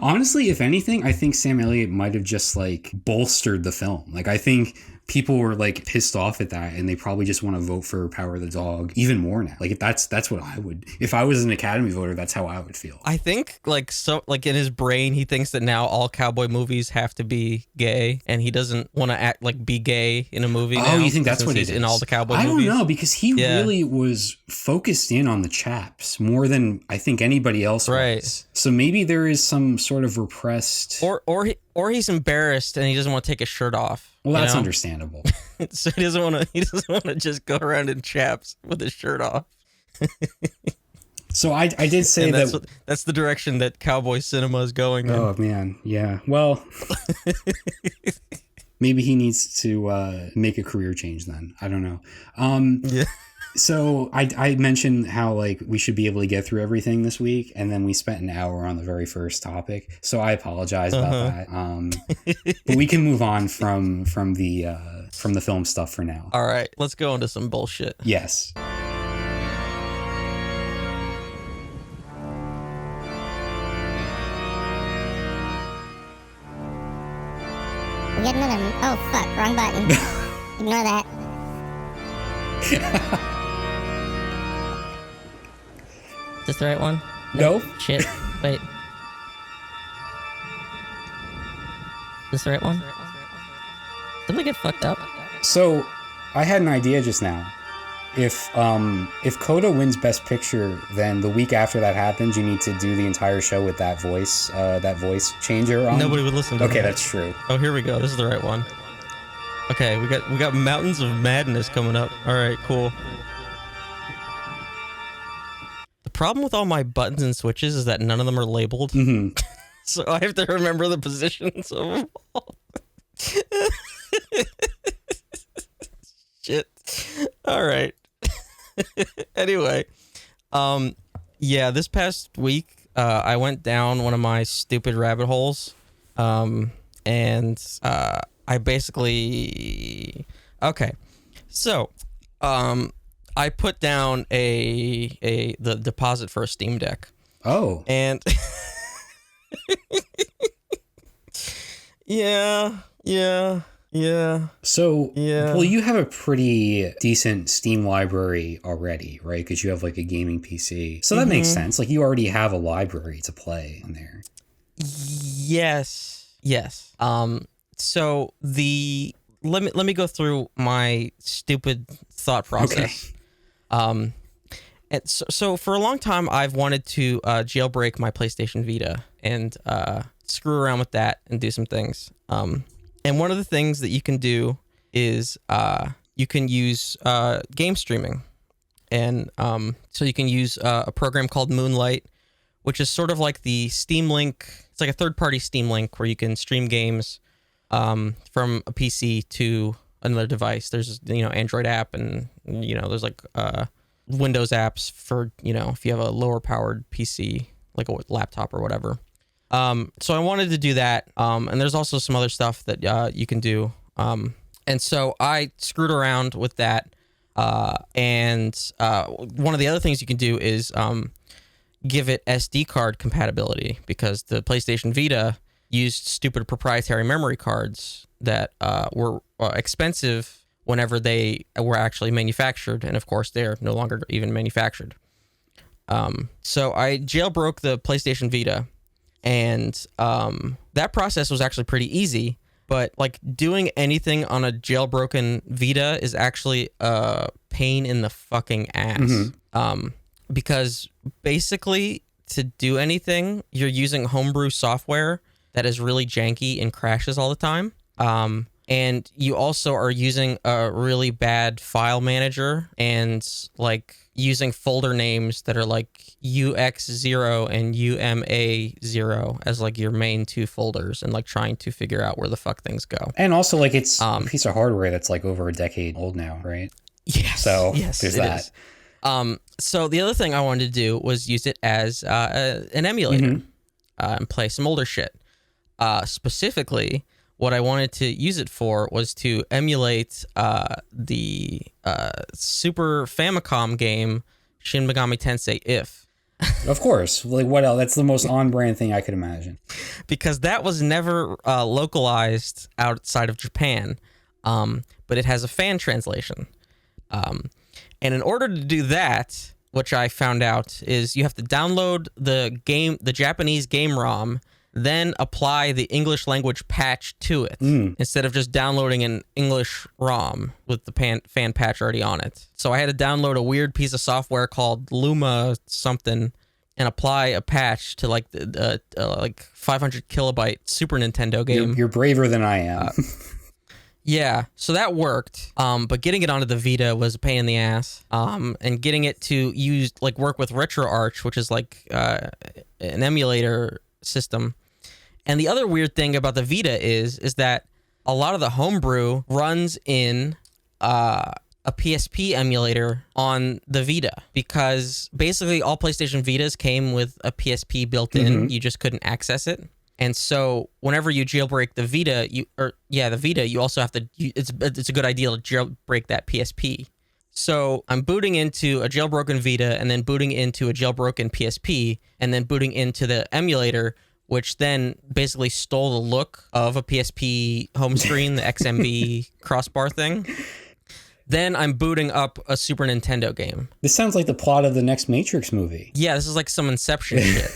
Honestly, if anything, I think Sam Elliott might have just, like, bolstered the film. Like, I think people were, like, pissed off at that, and they probably just want to vote for Power of the Dog even more now. Like, that's what I would... If I was an Academy voter, that's how I would feel. I think, like in his brain, he thinks that now all cowboy movies have to be gay, and he doesn't want to act like be gay in a movie now. Oh, you think that's what it is? In all the cowboy movies? I don't know, because he really was focused in on the chaps more than I think anybody else was. So maybe there is some sort of repressed... Or he's embarrassed and he doesn't want to take his shirt off. Well, that's understandable. So he doesn't want to just go around in chaps with his shirt off. So I did say that's the direction that cowboy cinema is going. Oh man, yeah. Well, maybe he needs to make a career change then. I don't know. Yeah. So I mentioned how like we should be able to get through everything this week, and then we spent an hour on the very first topic. So I apologize about that. But we can move on from the film stuff for now. All right, let's go into some bullshit. Yes. We got another. Oh fuck! Wrong button. Ignore that. Is this the right one? No. Shit. Wait. Is this the right one? Something get fucked up. So, I had an idea just now. If Coda wins Best Picture, then the week after that happens, you need to do the entire show with that voice changer on. Nobody would listen to Okay, that. that's true. Oh, here we go. This is the right one. Okay, we got Mountains of Madness coming up. All right, cool. The problem with all my buttons and switches is that none of them are labeled. Mm-hmm. So I have to remember the positions of them all. Shit. All right. Anyway, yeah, this past week, I went down one of my stupid rabbit holes, and I basically so I put down the deposit for a Steam Deck. Oh. And yeah. So, well, you have a pretty decent Steam library already, right? Because you have like a gaming PC. So that makes sense. Like you already have a library to play in there. Yes. So let me go through my stupid thought process. Okay. And so for a long time I've wanted to jailbreak my PlayStation Vita and screw around with that and do some things. And one of the things that you can do is you can use game streaming. And so you can use a program called Moonlight, which is sort of like the Steam Link. It's like a third-party Steam Link where you can stream games from a PC to another device. There's, Android app, and, there's like Windows apps for, if you have a lower-powered PC, like a laptop or whatever. So I wanted to do that, and there's also some other stuff that you can do. And so I screwed around with that. And one of the other things you can do is give it SD card compatibility, because the PlayStation Vita used stupid proprietary memory cards that were expensive whenever they were actually manufactured, and of course they're no longer even manufactured. So I jailbroke the PlayStation Vita, and that process was actually pretty easy. But like doing anything on a jailbroken Vita is actually a pain in the fucking ass. Because basically to do anything, you're using homebrew software that is really janky and crashes all the time. And you also are using a really bad file manager and like using folder names that are like UX0 and UMA0 as like your main two folders, and like trying to figure out where the fuck things go. And also like it's a piece of hardware that's like over a decade old now, right? Yes. So yes, there's that. Is. So the other thing I wanted to do was use it as an emulator and play some older shit. Specifically, what I wanted to use it for was to emulate the Super Famicom game Shin Megami Tensei If. Of course. Like, what else? That's the most on-brand thing I could imagine. Because that was never localized outside of Japan, but it has a fan translation. And in order to do that, which I found out, is you have to download the Japanese game ROM, then apply the English language patch to it instead of just downloading an English ROM with the fan patch already on it. So I had to download a weird piece of software called Luma something and apply a patch to like the like 500 kilobyte Super Nintendo game. You're braver than I am. Yeah, so that worked, but getting it onto the Vita was a pain in the ass, and getting it to work with RetroArch, which is like an emulator system. And the other weird thing about the Vita is that a lot of the homebrew runs in a PSP emulator on the Vita, because basically all PlayStation Vitas came with a PSP built in. You just couldn't access it. And so whenever you jailbreak the Vita, you also have to. It's a good idea to jailbreak that PSP. So I'm booting into a jailbroken Vita, and then booting into a jailbroken PSP, and then booting into the emulator, which then basically stole the look of a PSP home screen, the XMB crossbar thing. Then I'm booting up a Super Nintendo game. This sounds like the plot of the next Matrix movie. Yeah, this is like some Inception shit.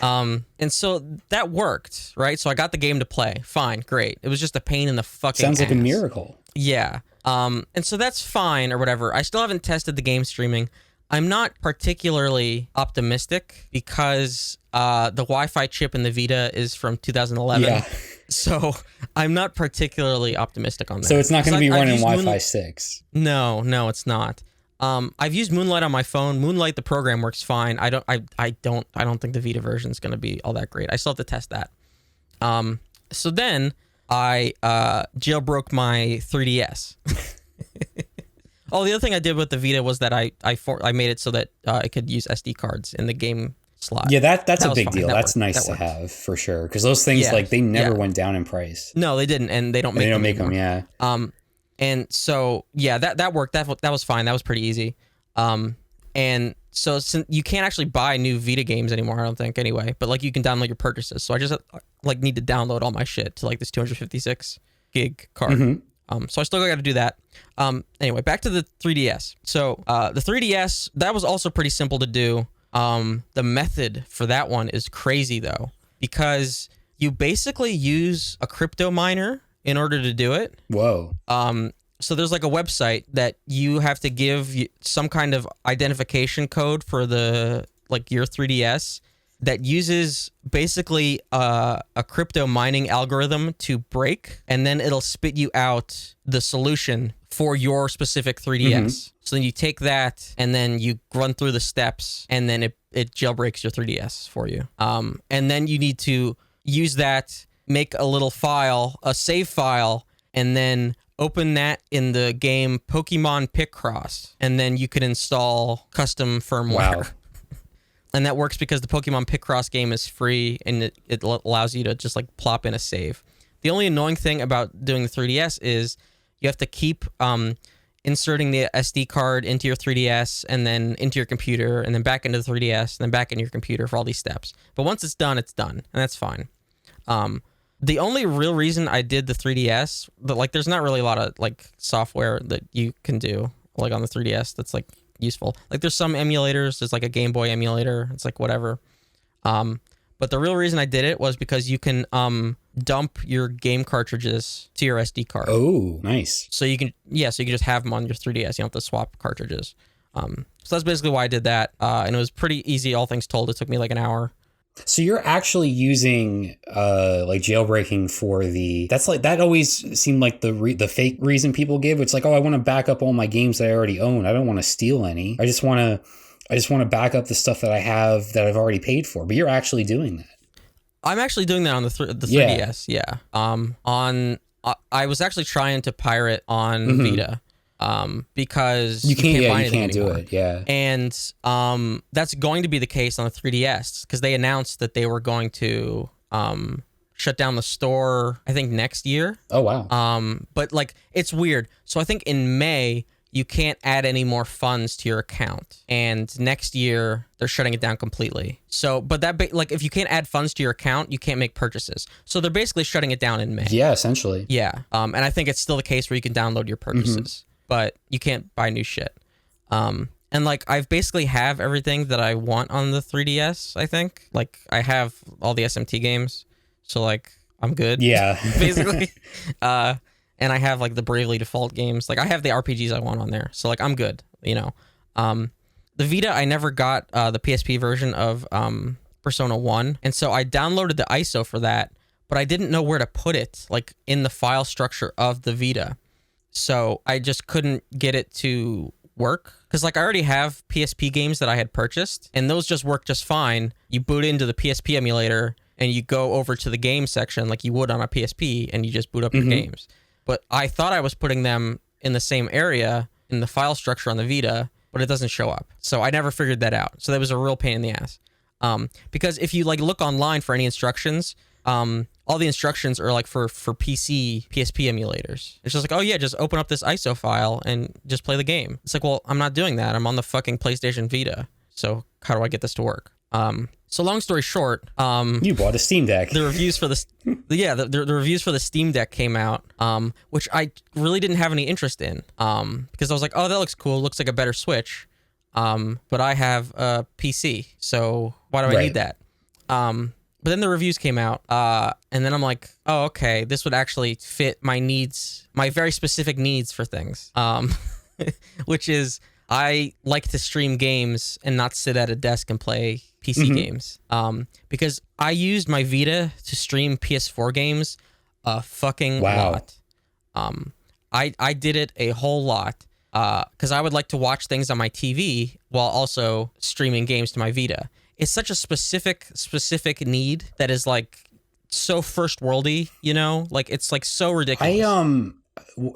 And so that worked, right? So I got the game to play. Fine, great. It was just a pain in the fucking Sounds like ass. a miracle. Yeah. And so that's fine or whatever. I still haven't tested the game streaming. I'm not particularly optimistic because the Wi-Fi chip in the Vita is from 2011. Yeah. So I'm not particularly optimistic on that. So it's not going to be running Wi-Fi 6. No, it's not. I've used Moonlight on my phone. Moonlight, the program works fine. I don't think the Vita version is going to be all that great. I still have to test that. So then I jailbroke my 3DS. Oh, the other thing I did with the Vita was that I made it so that I could use SD cards in the game slot. Yeah, that's a big deal. That's nice to have for sure, because those things they never went down in price. No, they didn't, and they don't make them. Yeah. And so that worked. That was fine. That was pretty easy. And so since you can't actually buy new Vita games anymore, I don't think anyway. But like you can download your purchases. So I just like need to download all my shit to like this 256 gig card. So I still got to do that. Anyway, back to the 3DS. So the 3DS, that was also pretty simple to do. The method for that one is crazy though, because you basically use a crypto miner in order to do it. Whoa. So there's like a website that you have to give some kind of identification code for your 3DS, that uses basically a crypto mining algorithm to break, and then it'll spit you out the solution for your specific 3DS. So then you take that and then you run through the steps, and then it jailbreaks your 3DS for you. And then you need to use that, make a little file, a save file, and then open that in the game Pokemon Picross, and then you can install custom firmware. Wow. And that works because the Pokemon Picross game is free, and it allows you to just like plop in a save. The only annoying thing about doing the 3DS is you have to keep inserting the SD card into your 3DS and then into your computer and then back into the 3DS and then back into your computer for all these steps. But once it's done, and that's fine. The only real reason I did the 3DS, like there's not really a lot of like software that you can do like on the 3DS that's like useful. Like there's some emulators, there's like a Game Boy emulator, it's like whatever. But the real reason I did it was because you can dump your game cartridges to your SD card. Oh, nice. So you can just have them on your 3DS. You don't have to swap cartridges. So that's basically why I did that. And it was pretty easy, all things told. It took me like an hour. So you're actually using like jailbreaking for that always seemed like the fake reason people give. It's like, oh, I want to back up all my games that I already own. I don't want to steal any. I just want to back up the stuff that I have that I've already paid for. But you're actually doing that. I'm actually doing that on the 3DS. Yeah. I was actually trying to pirate on Vita. Because you can't do it. Yeah. And that's going to be the case on the 3DS because they announced that they were going to shut down the store, I think next year. Oh wow. But like it's weird. So I think in May you can't add any more funds to your account, and next year they're shutting it down completely. So, but like if you can't add funds to your account, you can't make purchases. So they're basically shutting it down in May. Yeah, essentially. Yeah. And I think it's still the case where you can download your purchases. But you can't buy new shit. And like I've basically have everything that I want on the 3DS, I think. Like I have all the SMT games. So like I'm good. Yeah. Basically. And I have like the Bravely Default games. Like I have the RPGs I want on there. So like I'm good, you know. The Vita, I never got the PSP version of Persona 1. And so I downloaded the ISO for that, but I didn't know where to put it, like in the file structure of the Vita. So I just couldn't get it to work because like I already have PSP games that I had purchased and those just work just fine. You boot into the PSP emulator and you go over to the game section like you would on a PSP and you just boot up your games. But I thought I was putting them in the same area in the file structure on the Vita, but it doesn't show up. So I never figured that out. So that was a real pain in the ass. Because if you like look online for any instructions, all the instructions are like for PSP emulators. It's just like, oh yeah, just open up this ISO file and just play the game. It's like, well, I'm not doing that. I'm on the fucking PlayStation Vita. So how do I get this to work? So long story short, you bought a Steam Deck. The reviews for the reviews for the Steam Deck came out, which I really didn't have any interest in, because I was like, oh, that looks cool. Looks like a better Switch. But I have a PC, so why do I need that? But then the reviews came out, and then I'm like, oh, okay, this would actually fit my needs, my very specific needs for things, which is I like to stream games and not sit at a desk and play PC games, because I used my Vita to stream PS4 games a fucking lot. I did it a whole lot because I would like to watch things on my TV while also streaming games to my Vita. It's such a specific need that is like so first worldy, you know, like it's like so ridiculous.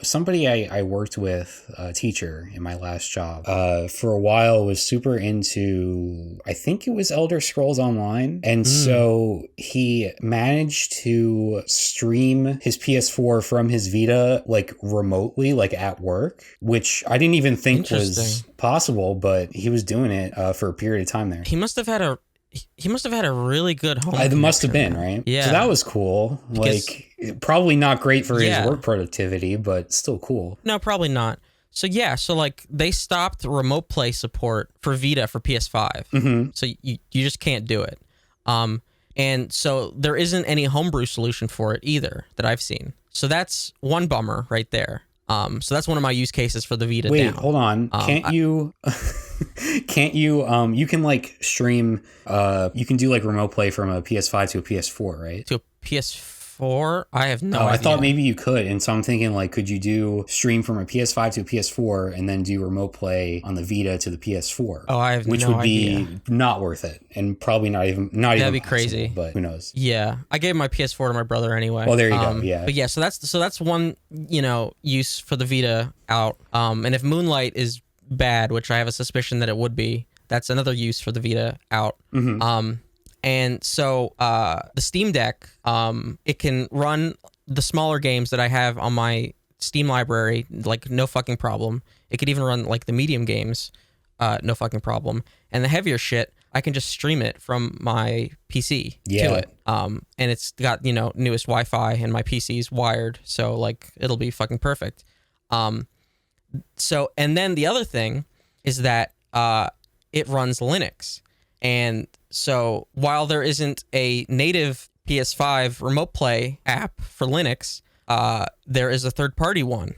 Somebody I worked with, a teacher in my last job, for a while was super into, I think it was Elder Scrolls Online. And so he managed to stream his PS4 from his Vita, like remotely, like at work, which I didn't even think was possible, but he was doing it for a period of time there. He must have had a really good home. It must have been, right? Yeah. So that was cool. Because, like, probably not great for his work productivity, but still cool. No, probably not. So yeah, so like they stopped remote play support for Vita for PS5. So you just can't do it. And so there isn't any homebrew solution for it either that I've seen. So that's one bummer right there. So that's one of my use cases for the Vita. Wait, hold on. Can't you Can't you you can like stream you can do like remote play from a PS5 to a PS4, right? To a PS4? I have no idea. I thought maybe you could, and so I'm thinking like, could you do stream from a PS5 to a PS4 and then do remote play on the Vita to the PS4? Oh, I have which no would idea. be not worth it, and probably not even That'd be possible, crazy. but who knows? Yeah, I gave my PS4 to my brother anyway. Well, there you go. Yeah, but yeah, so that's one use for the Vita out. And if Moonlight is bad, which I have a suspicion that it would be, that's another use for the Vita out. Mm-hmm. And so the Steam Deck, it can run the smaller games that I have on my Steam library, like no fucking problem. It could even run like the medium games, no fucking problem. And the heavier shit, I can just stream it from my PC to it. And it's got, newest Wi-Fi, and my PC's wired, so like it'll be fucking perfect. So, and then the other thing is that it runs Linux. And so while there isn't a native PS5 remote play app for Linux, there is a third-party one.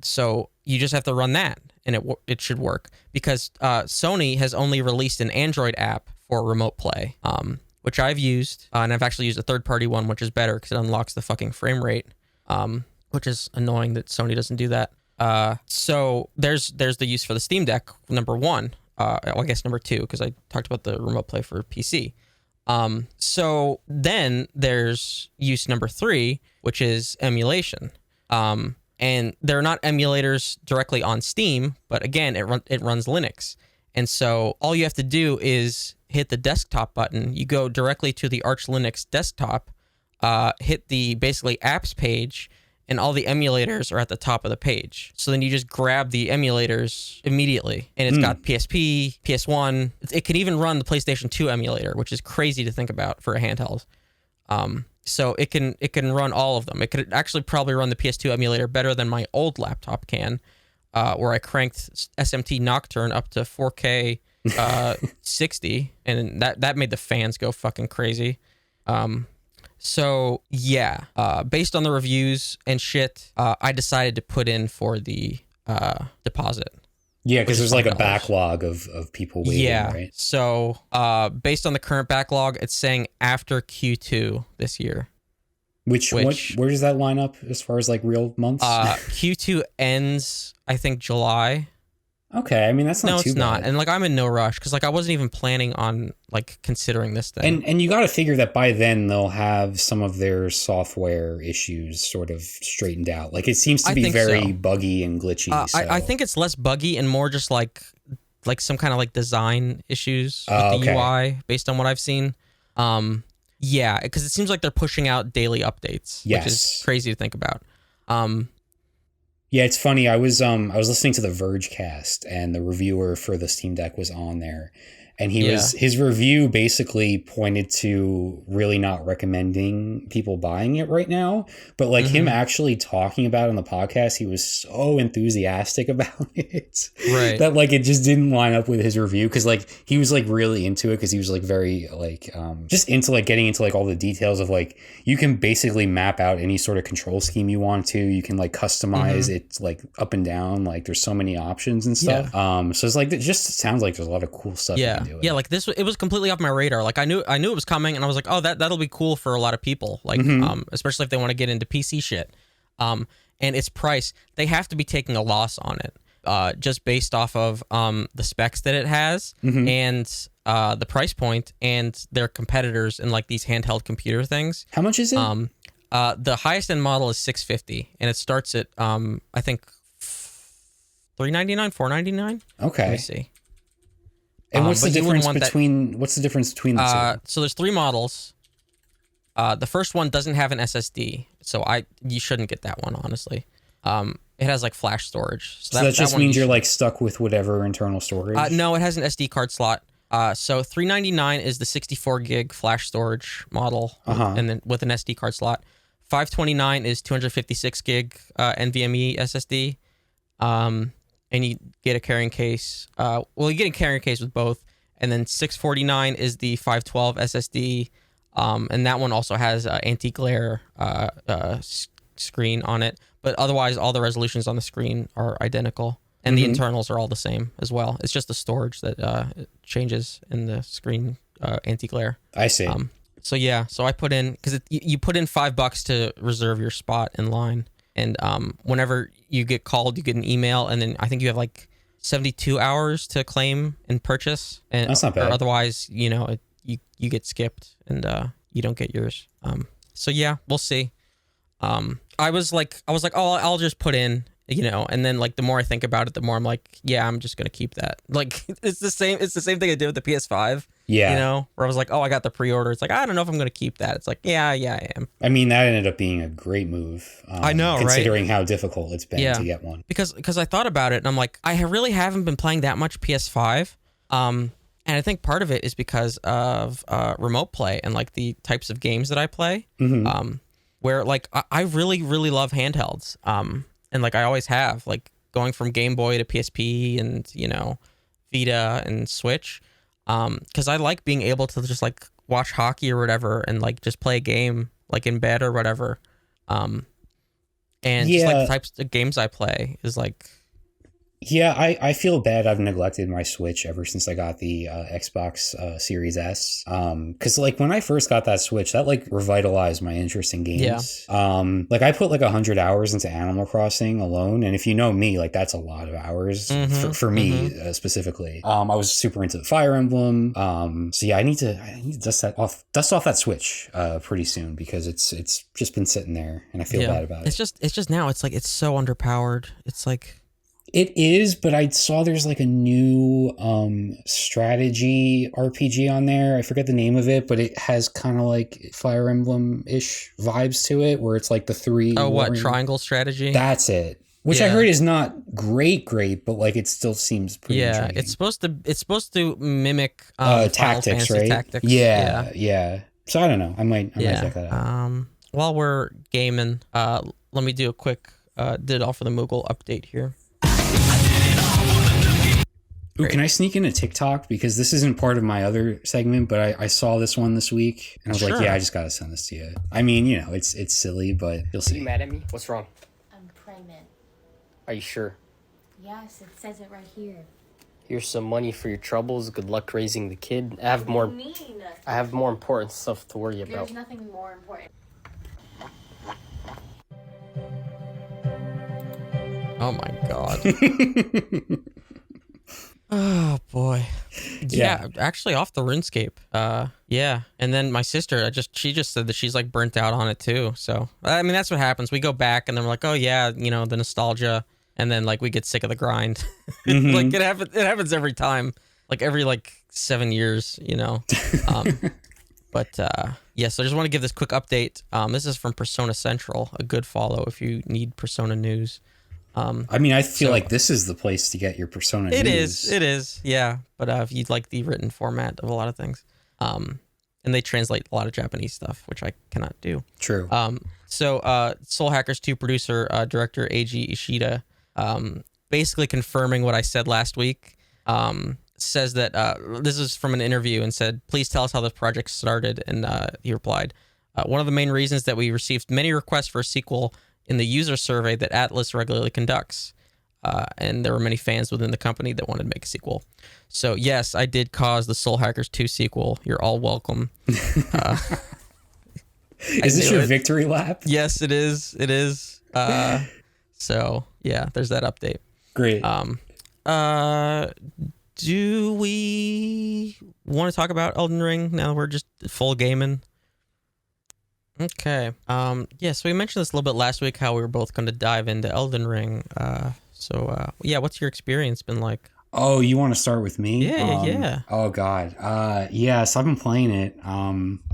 So you just have to run that, and it should work, because Sony has only released an Android app for remote play, which I've used, and I've actually used a third-party one, which is better because it unlocks the fucking frame rate, which is annoying that Sony doesn't do that. So there's the use for the Steam Deck, number one. I guess number two, because I talked about the remote play for PC. So then there's use number three, which is emulation. And they're not emulators directly on Steam, but again, it runs Linux. And so all you have to do is hit the desktop button. You go directly to the Arch Linux desktop, hit the basically apps page, and all the emulators are at the top of the page. So then you just grab the emulators immediately, and it's got PSP, PS1. It can even run the PlayStation 2 emulator, which is crazy to think about for a handheld. So it can run all of them. It could actually probably run the PS2 emulator better than my old laptop can, where I cranked SMT Nocturne up to 4K 60, and that made the fans go fucking crazy. So yeah, based on the reviews and shit, I decided to put in for the deposit. Yeah, because there's like a backlog of people waiting, right? So based on the current backlog, it's saying after Q2 this year. Where does that line up as far as like real months? Q2 ends, I think, July. Okay, I mean that's not too bad. No, it's not, and like I'm in no rush because like I wasn't even planning on like considering this thing. And you got to figure that by then they'll have some of their software issues sort of straightened out. Like it seems to be very buggy and glitchy. I think it's less buggy and more just like some kind of like design issues with the UI based on what I've seen. Yeah, because it seems like they're pushing out daily updates, which is crazy to think about. Yeah, it's funny. I was listening to the Vergecast, and the reviewer for the Steam Deck was on there, and his review basically pointed to really not recommending people buying it right now, but like him actually talking about it on the podcast, he was so enthusiastic about it, right? That like it just didn't line up with his review, because like he was like really into it, because he was like very like just into like getting into like all the details of like you can basically map out any sort of control scheme you want to. You can like customize it like up and down. Like there's so many options and stuff. So it's like it just sounds like there's a lot of cool stuff. Yeah. Yeah, like this, it was completely off my radar. Like I knew it was coming, and I was like, oh, that'll be cool for a lot of people. Like, especially if they want to get into PC shit. And its price, they have to be taking a loss on it, just based off of the specs that it has and the price point and their competitors in like these handheld computer things. How much is it? The highest end model is $650, and it starts at I think $399, $499. Okay. Let me see. And what's the difference between the two? So there's three models. The first one doesn't have an SSD, so you shouldn't get that one, honestly. It has like flash storage. So that just means you're like stuck with whatever internal storage? No, it has an SD card slot. So $399 is the 64 gig flash storage model, and then with an SD card slot. $529 is 256 gig NVMe SSD. And you get a carrying case. You get a carrying case with both. And then $649 is the 512 SSD. And that one also has anti-glare screen on it. But otherwise, all the resolutions on the screen are identical. and the internals are all the same as well. It's just the storage that changes in the screen anti-glare. I see. So yeah, so I put in, because you put in $5 to reserve your spot in line, and whenever you get called, you get an email, and then I think you have like 72 hours to claim and purchase, and that's not bad. Or otherwise, you know, you get skipped and you don't get yours. So yeah, we'll see. I was like, oh, I'll just put in, you know, and then like the more I think about it, the more I'm like, yeah, I'm just gonna keep that. Like it's the same thing I did with the PS5. Yeah. You know, where I was like, oh, I got the pre-order. It's like, I don't know if I'm gonna keep that. It's like, yeah, I am. I mean, that ended up being a great move. I know, considering right? how difficult it's been to get one. Because I thought about it and I'm like, I really haven't been playing that much PS5. And I think part of it is because of remote play and like the types of games that I play. Where like I really, really love handhelds. And like I always have, like going from Game Boy to PSP and, you know, Vita and Switch. Because I like being able to just like watch hockey or whatever and like just play a game like in bed or whatever. And just like the types of games I play is like. Yeah, I feel bad I've neglected my Switch ever since I got the Xbox Series S. Because like when I first got that Switch, that like revitalized my interest in games. Yeah. Like I put like 100 hours into Animal Crossing alone, and if you know me, like that's a lot of hours for me specifically. I was super into Fire Emblem. So yeah, I need to dust off that Switch pretty soon, because it's just been sitting there and I feel bad about it. It's just now it's like it's so underpowered. It's like. It is, but I saw there's like a new strategy RPG on there. I forget the name of it, but it has kind of like Fire Emblem-ish vibes to it, where it's like the three... Oh, what? Triangle strategy? That's it. Which I heard is not great, but like it still seems pretty intriguing. It's supposed to mimic tactics, right? Tactics. Yeah. So I don't know. I might check that out. While we're gaming, let me do a quick did all for the Moogle update here. Ooh, can I sneak in a TikTok? Because this isn't part of my other segment, but I saw this one this week, and I was like, yeah, I just gotta send this to you. I mean, you know, it's silly, but you'll see. Are you mad at me? What's wrong? I'm pregnant. Are you sure? Yes, it says it right here. Here's some money for your troubles. Good luck raising the kid. I have more important stuff to worry about. There's nothing more important. Oh my god. Oh boy. Yeah, actually off the RuneScape. Yeah. And then my sister, she just said that she's like burnt out on it too. So I mean that's what happens. We go back and then we're like, oh yeah, you know, the nostalgia, and then like we get sick of the grind. Like it happens every time. Like every like 7 years, you know. But yeah, so I just want to give this quick update. This is from Persona Central, a good follow if you need Persona news. I mean, I feel like this is the place to get your Persona news. It is, yeah. But if you'd like the written format of a lot of things, and they translate a lot of Japanese stuff, which I cannot do. True. So Soul Hackers 2 producer, director Eiji Ishida, basically confirming what I said last week, says that, this is from an interview, and said, please tell us how this project started. And he replied, one of the main reasons that we received many requests for a sequel in the user survey that Atlas regularly conducts. And there were many fans within the company that wanted to make a sequel. So yes, I did cause the Soul Hackers 2 sequel. You're all welcome. Is this your victory lap? Yes, it is. It is. So yeah, there's that update. Great. Do we want to talk about Elden Ring now that we're just full gaming? Okay. Yeah, so we mentioned this a little bit last week, how we were both going to dive into Elden Ring. Yeah, what's your experience been like? Oh, you want to start with me? Yeah. Oh, God. So I've been playing it.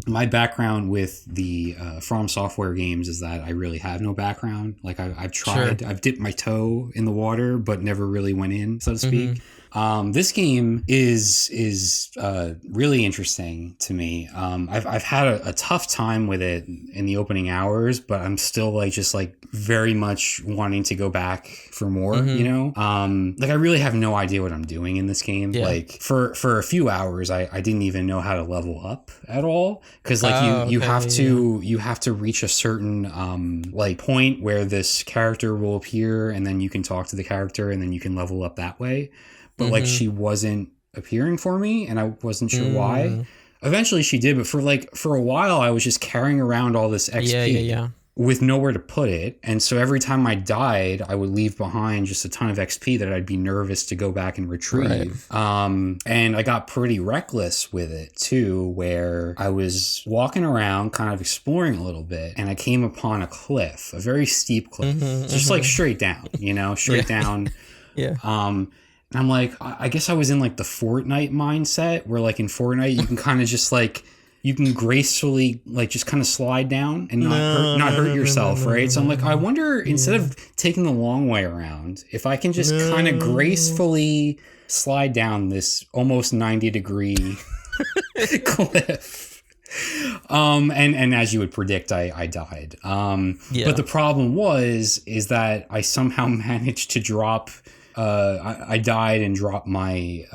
My background with the From Software games is that I really have no background. Like, I've tried. Sure. I've dipped my toe in the water, but never really went in, so to speak. This game is really interesting to me. I've had a tough time with it in the opening hours, but I'm still just very much wanting to go back for more, you know? I really have no idea what I'm doing in this game. Yeah. For a few hours, I didn't even know how to level up at all. because like you have to reach a certain like point where this character will appear, and then you can talk to the character, and then you can level up that way. But like she wasn't appearing for me, and I wasn't sure why. Eventually she did, but for a while I was just carrying around all this XP with nowhere to put it. And so every time I died, I would leave behind just a ton of XP that I'd be nervous to go back and retrieve. And I got pretty reckless with it too, where I was walking around kind of exploring a little bit, and I came upon a cliff, a very steep cliff, just like straight down, straight down. And I'm like, I guess I was in like the Fortnite mindset where like in Fortnite, you can kind of just like, you can gracefully like just kind of slide down and not hurt yourself, right? So I'm like, I wonder, instead of taking the long way around, if I can just kind of gracefully slide down this almost 90-degree cliff. And as you would predict, I died. But the problem is that I somehow managed to drop. I died and dropped my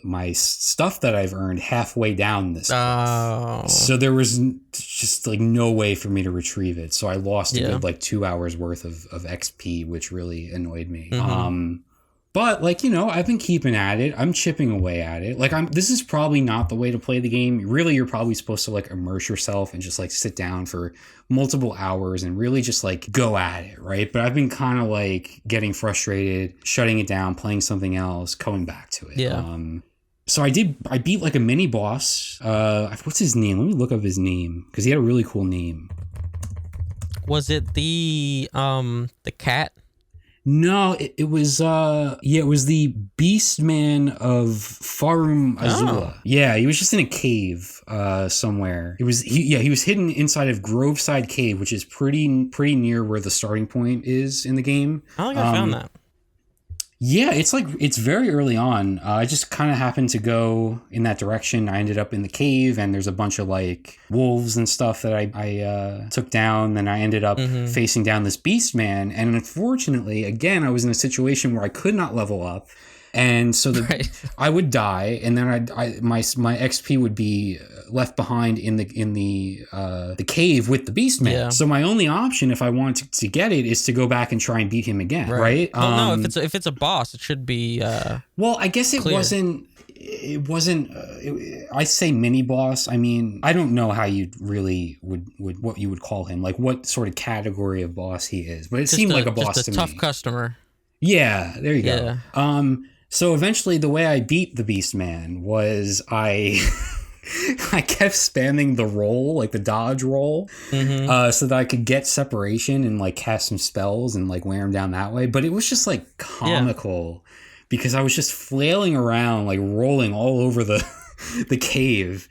my stuff that I've earned halfway down this cliff. So there was just like no way for me to retrieve it. So I lost a good like 2 hours worth of XP, which really annoyed me. But like, I've been keeping at it. I'm chipping away at it. Like this is probably not the way to play the game. Really, you're probably supposed to like immerse yourself and just like sit down for multiple hours and really just like go at it, right? But I've been kind of like getting frustrated, shutting it down, playing something else, coming back to it. So I beat like a mini boss. What's his name? Let me look up his name, because he had a really cool name. Was it the cat? No, it was it was the Beastman of Farum Azula. Yeah, he was just in a cave somewhere. He was hidden inside of Groveside Cave, which is pretty near where the starting point is in the game. I don't think I found that. Yeah, it's very early on. I just kind of happened to go in that direction. I ended up in the cave, and there's a bunch of like wolves and stuff that I took down. Then I ended up facing down this beast man, and unfortunately, again, I was in a situation where I could not level up. And so I would die, and then my XP would be left behind in the cave with the beast man. Yeah. So my only option, if I want to get it, is to go back and try and beat him again, right? Well, no, if it's a boss, it should be. Well, I guess clear. It wasn't. I say mini boss. I mean, I don't know how you really would what you would call him, like what sort of category of boss he is, but it seemed like a boss to me. Just a tough customer. Yeah, there you go. So eventually the way I beat the Beast Man was I kept spamming the roll, like the dodge roll, so that I could get separation and like cast some spells and like wear him down that way. But it was just like comical because I was just flailing around, like rolling all over the cave.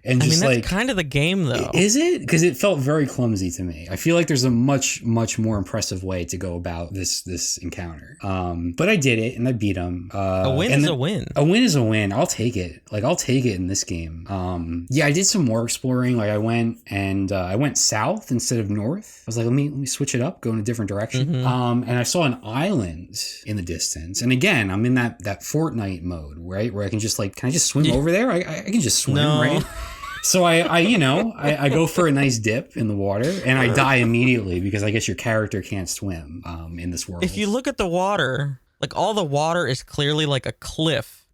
And just that's like kind of the game, though. Is it? Because it felt very clumsy to me. I feel like there's a much more impressive way to go about this encounter. But I did it and I beat him. A win is a win. A win is a win. I'll take it. Like I'll take it in this game. I did some more exploring. Like I went south instead of north. I was like, let me switch it up, go in a different direction. And I saw an island in the distance. And again, I'm in that Fortnite mode, right? Where I can just like, can I just swim over there? I can just swim, right? So I go for a nice dip in the water and I die immediately because I guess your character can't swim in this world. If you look at the water, like all the water is clearly like a cliff.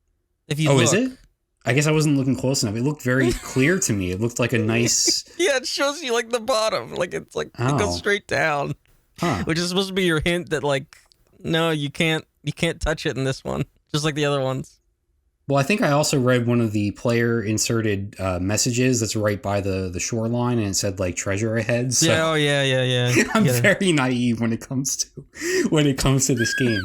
If you look. Is it? I guess I wasn't looking close enough. It looked very clear to me. It looked like a nice. Yeah, it shows you like the bottom, like it's like it goes straight down, which is supposed to be your hint that like no, you can't touch it in this one, just like the other ones. Well, I think I also read one of the player inserted messages that's right by the shoreline, and it said like treasure ahead. So yeah. I'm very naive when it comes to this game.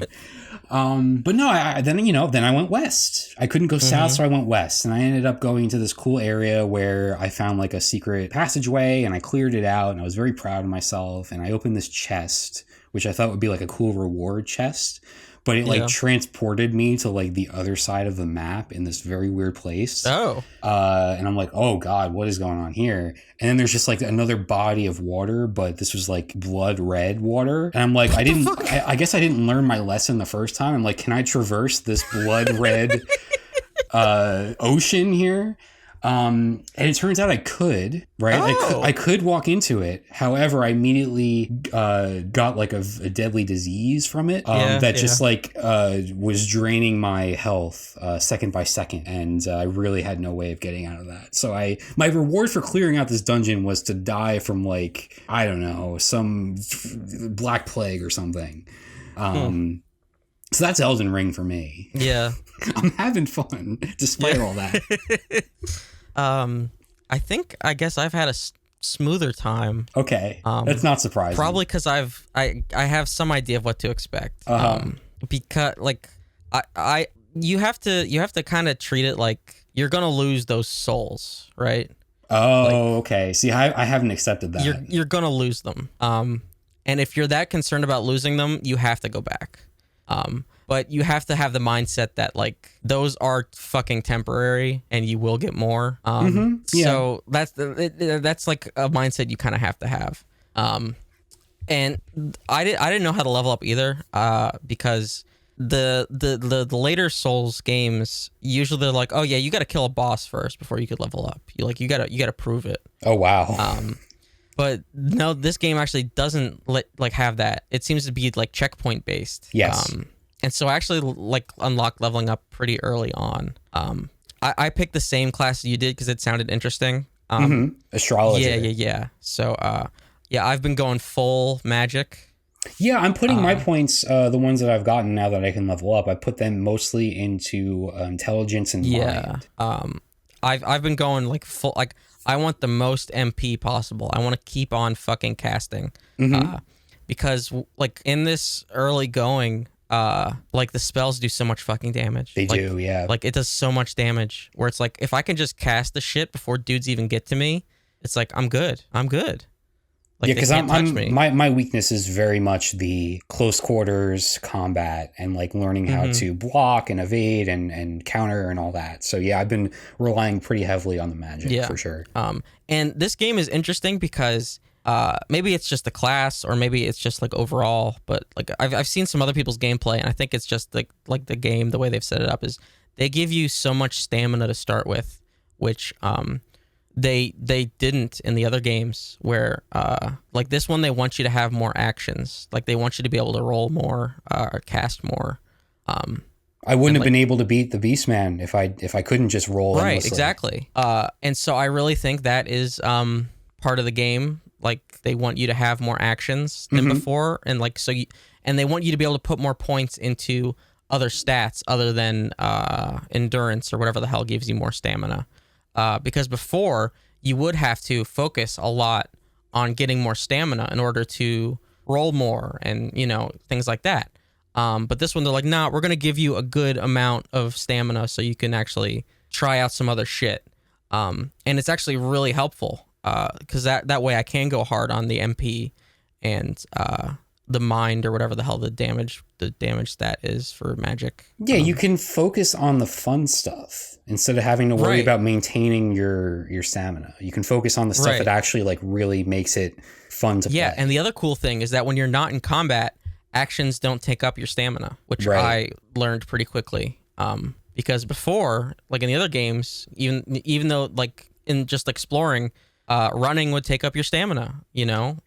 But no, then I went west. I couldn't go south, so I went west, and I ended up going to this cool area where I found like a secret passageway, and I cleared it out, and I was very proud of myself. And I opened this chest, which I thought would be like a cool reward chest. But it like transported me to like the other side of the map in this very weird place. Oh. And I'm like, oh God, what is going on here? And then there's just like another body of water, but this was like blood red water. And I'm like, I guess I didn't learn my lesson the first time. I'm like, can I traverse this blood red ocean here? And it turns out I could, right? Oh. I could walk into it. However, I immediately got like a deadly disease from it that just like was draining my health second by second. And I really had no way of getting out of that. So my reward for clearing out this dungeon was to die from like, I don't know, some black plague or something. So that's Elden Ring for me. Yeah. I'm having fun despite all that. I guess I've had a smoother time. Okay. That's not surprising. Probably because I have some idea of what to expect. Because like you have to kind of treat it like you're gonna lose those souls, right? Oh, okay. See, I haven't accepted that. You're gonna lose them. And if you're that concerned about losing them, you have to go back. But you have to have the mindset that like those are fucking temporary and you will get more. So that's like a mindset you kind of have to have. And I didn't know how to level up either. Because the later Souls games usually they're like, oh yeah, you got to kill a boss first before you could level up. You gotta prove it. Oh wow. But no, this game actually doesn't have that. It seems to be like checkpoint based. Yes. And so I actually like unlocked leveling up pretty early on. I picked the same class you did because it sounded interesting. Astrologer. Yeah. So I've been going full magic. Yeah, I'm putting my points, the ones that I've gotten now that I can level up, I put them mostly into intelligence and mind. I've been going like full, like I want the most MP possible. I want to keep on fucking casting. Because like in this early going, like the spells do so much fucking damage. They do, yeah. Like it does so much damage where it's like if I can just cast the shit before dudes even get to me, it's like I'm good. Like, yeah, because my weakness is very much the close quarters combat and like learning how to block and evade and counter and all that. So yeah, I've been relying pretty heavily on the magic for sure. And this game is interesting because maybe it's just the class or maybe it's just like overall, but like I've seen some other people's gameplay and I think it's just like the game, the way they've set it up is they give you so much stamina to start with, which they didn't in the other games where like this one they want you to have more actions, like they want you to be able to roll more or cast more. I wouldn't have been able to beat the Beastman if I couldn't just roll right endlessly. Exactly. And so I really think that is part of the game. Like they want you to have more actions than before, and like and they want you to be able to put more points into other stats other than endurance or whatever the hell gives you more stamina. Because before you would have to focus a lot on getting more stamina in order to roll more and things like that. But this one they're like, nah, we're gonna give you a good amount of stamina so you can actually try out some other shit. And it's actually really helpful. Because that way I can go hard on the MP and the mind or whatever the hell the damage stat is for magic. Yeah, you can focus on the fun stuff instead of having to worry about maintaining your stamina. You can focus on the stuff that actually like really makes it fun to play. Yeah, and the other cool thing is that when you're not in combat, actions don't take up your stamina, which I learned pretty quickly. Because before, like in the other games, even though like in just exploring, running would take up your stamina,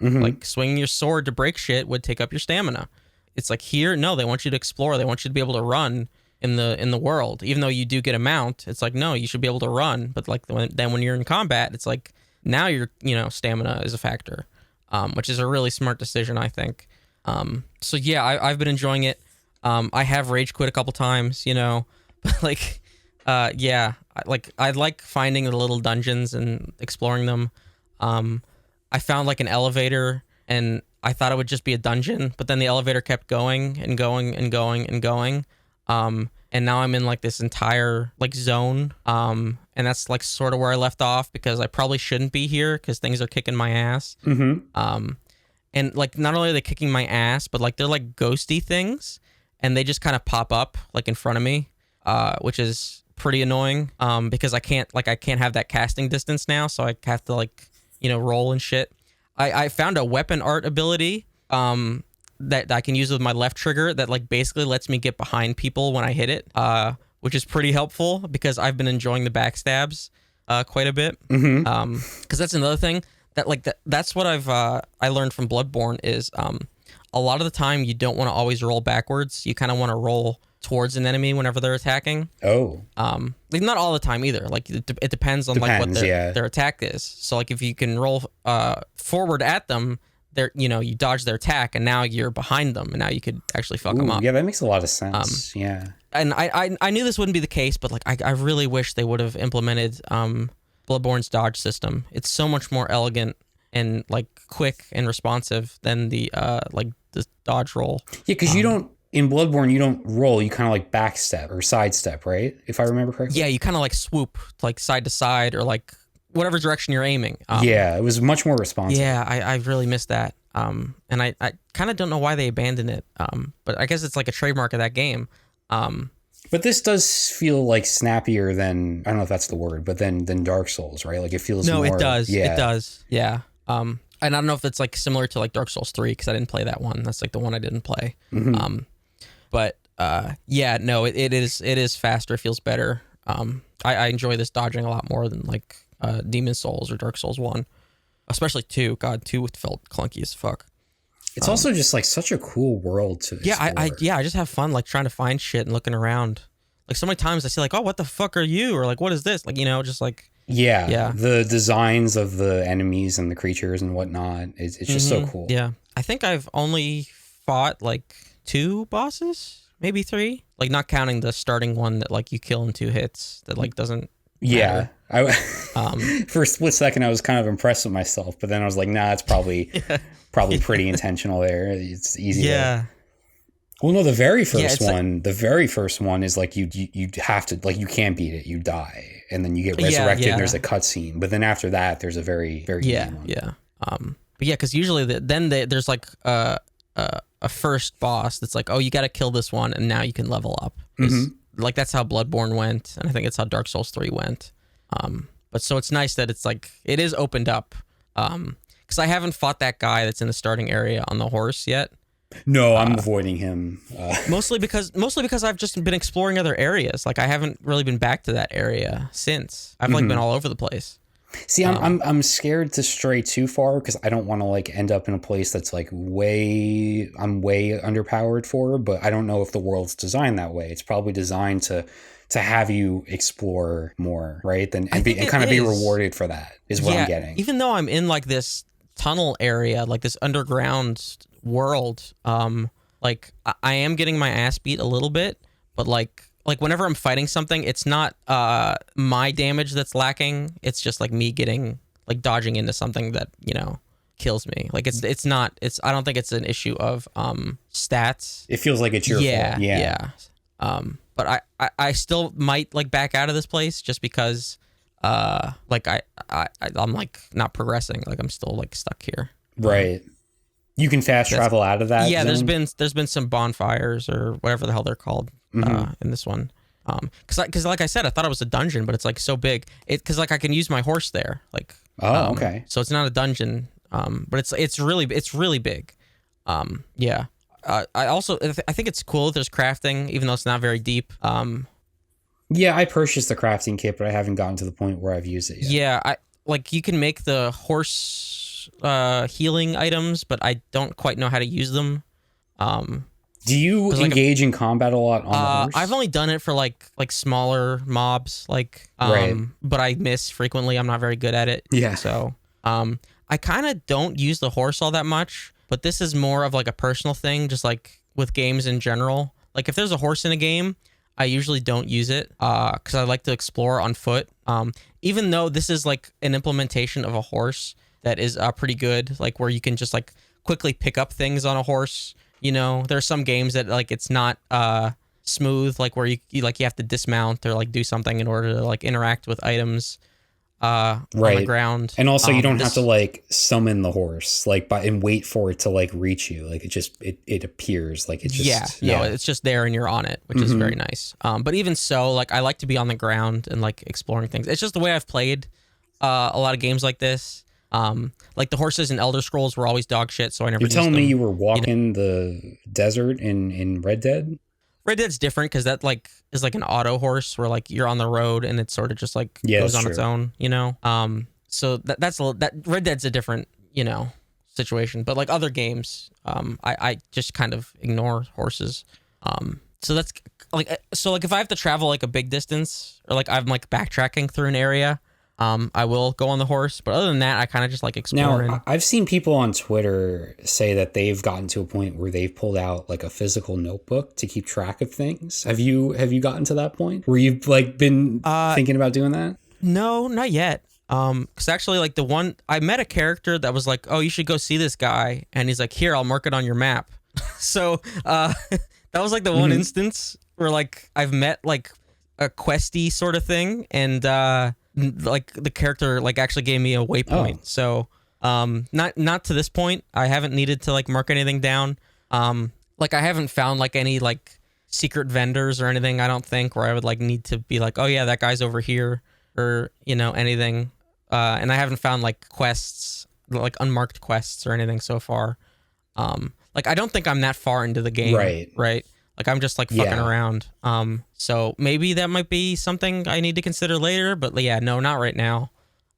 like swinging your sword to break shit would take up your stamina. It's like here, no, they want you to explore. They want you to be able to run in the world. Even though you do get a mount, it's like, no, you should be able to run. But like then when you're in combat, it's like now your stamina is a factor, which is a really smart decision, I think. So yeah, I've been enjoying it. I have rage quit a couple times, but like, yeah, I like finding the little dungeons and exploring them. I found like an elevator and I thought it would just be a dungeon, but then the elevator kept going and going and going and going. And now I'm in like this entire like zone. And that's like sort of where I left off because I probably shouldn't be here because things are kicking my ass. And like not only are they kicking my ass, but like they're like ghosty things and they just kind of pop up like in front of me, which is pretty annoying because I can't have that casting distance now, so I have to like roll and shit. I found a weapon art ability that I can use with my left trigger that like basically lets me get behind people when I hit it, which is pretty helpful because I've been enjoying the backstabs. quite a bit. Because that's another thing that like that's what I learned from Bloodborne is a lot of the time you don't want to always roll backwards. You kind of want to roll towards an enemy whenever they're attacking. Like not all the time either. Like it depends on like what their attack is. So like if you can roll forward at them, you dodge their attack, and now you're behind them, and now you could actually fuck them up. Yeah, that makes a lot of sense. Yeah. And I knew this wouldn't be the case, but like I really wish they would have implemented Bloodborne's dodge system. It's so much more elegant and like quick and responsive than the dodge roll. Yeah, because you don't in Bloodborne you don't roll, you kind of like backstep or sidestep, right? If I remember correctly. Yeah, you kind of like swoop like side to side or like whatever direction you're aiming. Yeah, it was much more responsive. Yeah, I really missed that. And I kind of don't know why they abandoned it. But I guess it's like a trademark of that game. But this does feel like snappier than, I don't know if that's the word, but than Dark Souls, right? Like it feels more... No, it does. Yeah. It does. Yeah. And I don't know if it's like similar to like Dark Souls 3 because I didn't play that one. That's like the one I didn't play. But yeah, no, it is faster. It feels better. I enjoy this dodging a lot more than like Demon Souls or Dark Souls 1. Especially 2. God, 2 felt clunky as fuck. It's also just like such a cool world to explore. I just have fun like trying to find shit and looking around. Like so many times I see like, oh, what the fuck are you? Or like, what is this? Like, just like... Yeah. The designs of the enemies and the creatures and whatnot. It's just so cool. Yeah. I think I've only fought like 2 bosses, maybe 3. Like not counting the starting one that like you kill in 2 hits that like doesn't matter. For a split second I was kind of impressed with myself, but then I was like, nah, it's probably pretty intentional there. It's easy. Yeah. Well, no, the very first one is like you have to, like, you can't beat it, you die, and then you get resurrected and there's a cutscene. But then after that there's a very, very easy one. But yeah, because usually there's like a first boss that's like, oh, you got to kill this one and now you can level up. Like that's how Bloodborne went, and I think it's how Dark Souls 3 went. But so it's nice that it's like it is opened up. Because I haven't fought that guy that's in the starting area on the horse yet. No, I'm avoiding him. Mostly because I've just been exploring other areas. Like I haven't really been back to that area since. I've like been all over the place. See, I'm scared to stray too far because I don't want to like end up in a place that's like I'm way underpowered for. But I don't know if the world's designed that way. It's probably designed to have you explore more, right? And kind of be rewarded for that is what I'm getting. Even though I'm in like this tunnel area, like this underground world, like I am getting my ass beat a little bit, but like whenever I'm fighting something, it's not my damage that's lacking. It's just like me getting like dodging into something that kills me. Like it's not. I don't think it's an issue of stats. It feels like it's your fault. Yeah. But I still might like back out of this place just because like I'm like not progressing. Like I'm still like stuck here. Right. You can fast travel out of that. Yeah, zone? there's been some bonfires or whatever the hell they're called in this one. Because like I said, I thought it was a dungeon, but it's like so big. Because like I can use my horse there. Like okay. So it's not a dungeon, but it's really big. Yeah. I think it's cool that there's crafting, even though it's not very deep. Yeah, I purchased the crafting kit, but I haven't gotten to the point where I've used it yet. Yeah, like you can make the horse healing items, but I don't quite know how to use them. Do you engage in combat a lot on the horse? I've only done it for like smaller mobs, like but I miss frequently. I'm not very good at it. Yeah. So I kind of don't use the horse all that much, but this is more of like a personal thing, just like with games in general. Like if there's a horse in a game, I usually don't use it because I like to explore on foot. Even though this is like an implementation of a horse that is pretty good, like where you can just like quickly pick up things on a horse. There's some games that like it's not smooth, like where you have to dismount or like do something in order to like interact with items on the ground. And also you don't have to like summon the horse and wait for it to like reach you. Like it appears like it just no, it's just there and you're on it, which is very nice. But even so, like I like to be on the ground and like exploring things. It's just the way I've played a lot of games like this. Like the horses in Elder Scrolls were always dog shit, so I never. You're telling me you were walking the desert in Red Dead? Red Dead's different because that like is like an auto horse where like you're on the road and it sort of just like goes on its own, you know. So that Red Dead's a different, you know, situation. But like other games, I just kind of ignore horses. So that's like if I have to travel like a big distance or like I'm like backtracking through an area, I will go on the horse. But other than that, I kind of just like exploring. Now, I've seen people on Twitter say that they've gotten to a point where they've pulled out like a physical notebook to keep track of things. Have you gotten to that point where you've like been thinking about doing that? No, not yet. Because actually, like I met a character that was like, oh, you should go see this guy, and he's like, here, I'll mark it on your map. So that was like the one instance where like I've met like a questy sort of thing, and like the character like actually gave me a waypoint. So not to this point, I haven't needed to like mark anything down. Like I haven't found like any like secret vendors or anything, I don't think, where I would like need to be like, oh yeah, that guy's over here, or you know, anything. And I haven't found like quests, like unmarked quests or anything so far. Like I don't think I'm that far into the game, right? Like I'm just like fucking around. So maybe that might be something I need to consider later, but yeah, no, not right now.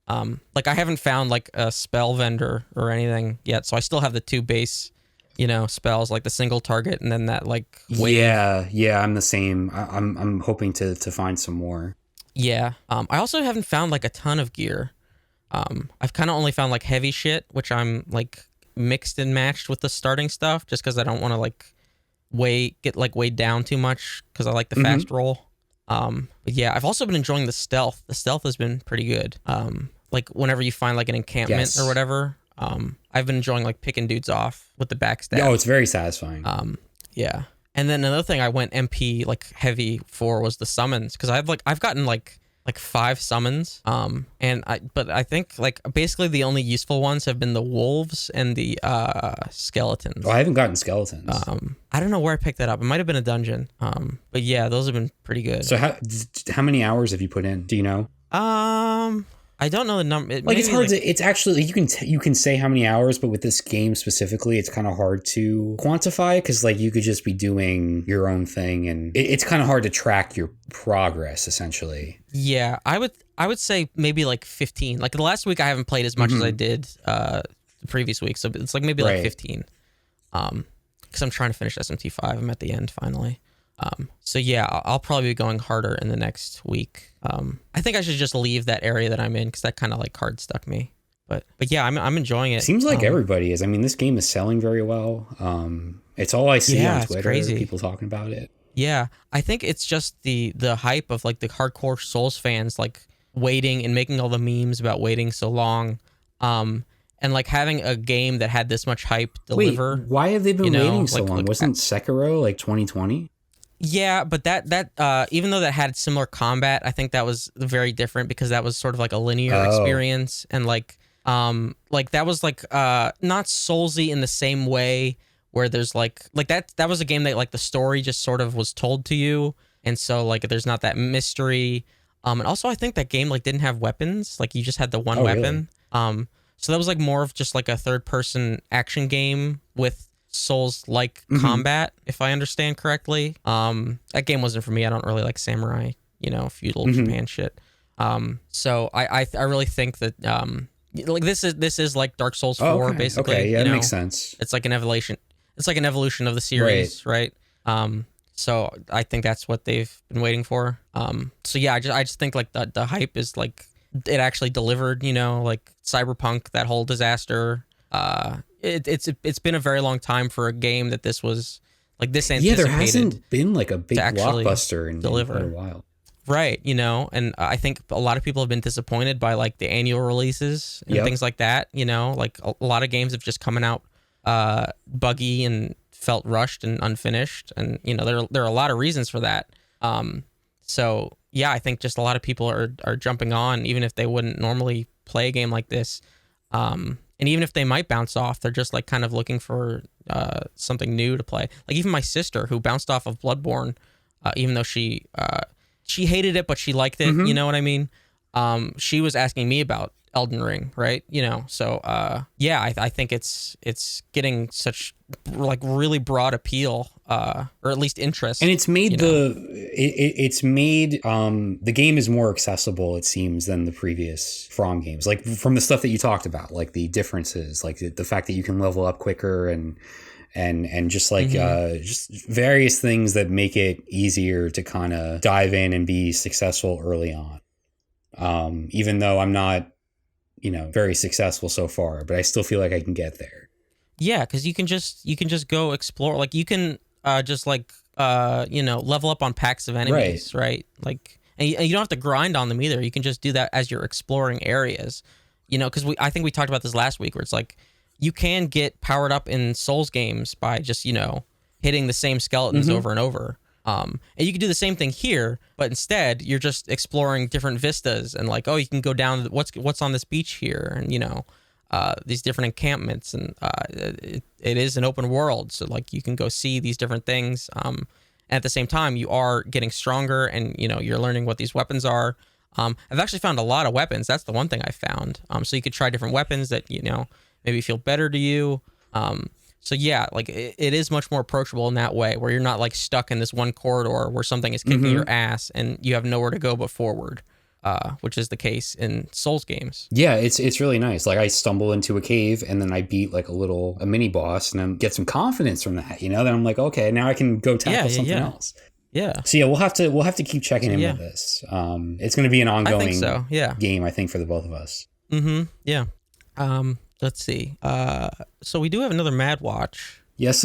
Like I haven't found like a spell vendor or anything yet, so I still have the 2 base, you know, spells, like the single target and then that like wave. Yeah, I'm the same. I'm hoping to find some more. Yeah. I also haven't found like a ton of gear. I've kind of only found like heavy shit, which I'm like mixed and matched with the starting stuff, just because I don't want to like get weighed down too much, because I like the fast roll. But yeah, I've also been enjoying the stealth. The stealth has been pretty good. Like whenever you find like an encampment or whatever, I've been enjoying like picking dudes off with the backstab. Oh, it's very satisfying. Yeah. And then another thing I went MP like heavy for was the summons, because I've gotten like 5 summons. But I think like basically the only useful ones have been the wolves and the skeletons. Oh, I haven't gotten skeletons. I don't know where I picked that up. It might have been a dungeon. But yeah, those have been pretty good. So how many hours have you put in? Do you know? I don't know the number. Like it's hard to. It's actually you can say how many hours, but with this game specifically, it's kind of hard to quantify, because like you could just be doing your own thing, and it's kind of hard to track your progress essentially. Yeah, I would say maybe like 15. Like the last week, I haven't played as much as I did the previous week, so it's like maybe like 15. Because I'm trying to finish SMT5. I'm at the end finally. So yeah, I'll probably be going harder in the next week. I think I should just leave that area that I'm in, because that kind of like hard stuck me. But yeah, I'm enjoying it. Seems like everybody is. I mean, this game is selling very well. It's all I see on Twitter. Crazy. People talking about it. Yeah, I think it's just the hype of like the hardcore Souls fans like waiting and making all the memes about waiting so long. And like having a game that had this much hype deliver. Wait, why have they been waiting so long? Wasn't Sekiro like 2020? Yeah, but that even though that had similar combat, I think that was very different, because that was sort of like a linear experience, and like that was like not Soulsy in the same way, where there's like that was a game that like the story just sort of was told to you, and so like there's not that mystery. And also I think that game like didn't have weapons, like you just had the one weapon. Really? So that was like more of just like a third person action game with Souls-like combat, if I understand correctly. That game wasn't for me. I don't really like samurai, you know, feudal Japan shit. So I really think that like this is like Dark Souls 4 basically. Okay, yeah, that makes sense. It's like an evolution. It's like an evolution of the series, right? So I think that's what they've been waiting for. So yeah, I just think like the hype is like it actually delivered, you know, like Cyberpunk, that whole disaster. It's been a very long time for a game that this was like this anticipated. Yeah, there hasn't been like a big blockbuster in quite a while. Right, you know, and I think a lot of people have been disappointed by like the annual releases and things like that, you know, like a lot of games have just coming out buggy and felt rushed and unfinished, and you know there are a lot of reasons for that. So yeah, I think just a lot of people are jumping on, even if they wouldn't normally play a game like this. And even if they might bounce off, they're just like kind of looking for something new to play. Like even my sister, who bounced off of Bloodborne, even though she hated it, but she liked it. You know what I mean? She was asking me about Elden Ring, right? You know, so yeah, I think it's getting such like really broad appeal, or at least interest. And it's made the game is more accessible, it seems, than the previous From games. Like from the stuff that you talked about, like the differences, like the fact that you can level up quicker and just like just various things that make it easier to kind of dive in and be successful early on. Even though I'm not, very successful so far, but I still feel like I can get there. Yeah, because you can just go explore. Like you can just like level up on packs of enemies, right? Like, and you don't have to grind on them either. You can just do that as you're exploring areas. Because I think we talked about this last week, where it's like you can get powered up in Souls games by just hitting the same skeletons over and over. And you can do the same thing here, but instead you're just exploring different vistas and like, oh, you can go down what's on this beach here, and these different encampments, and it is an open world, so like you can go see these different things. And at the same time, you are getting stronger, and you're learning what these weapons are. I've actually found a lot of weapons. That's the one thing I found. So you could try different weapons that maybe feel better to you. So yeah, like it is much more approachable in that way, where you're not like stuck in this one corridor where something is kicking your ass and you have nowhere to go but forward, which is the case in Souls games. Yeah, it's really nice. Like I stumble into a cave and then I beat like a mini boss and then get some confidence from that. Then I'm like, okay, now I can go tackle something else. Yeah. So yeah, we'll have to keep checking in with this. It's going to be an ongoing game, I think, for the both of us. Yeah. Let's see. So we do have another Mad Watch. Yes,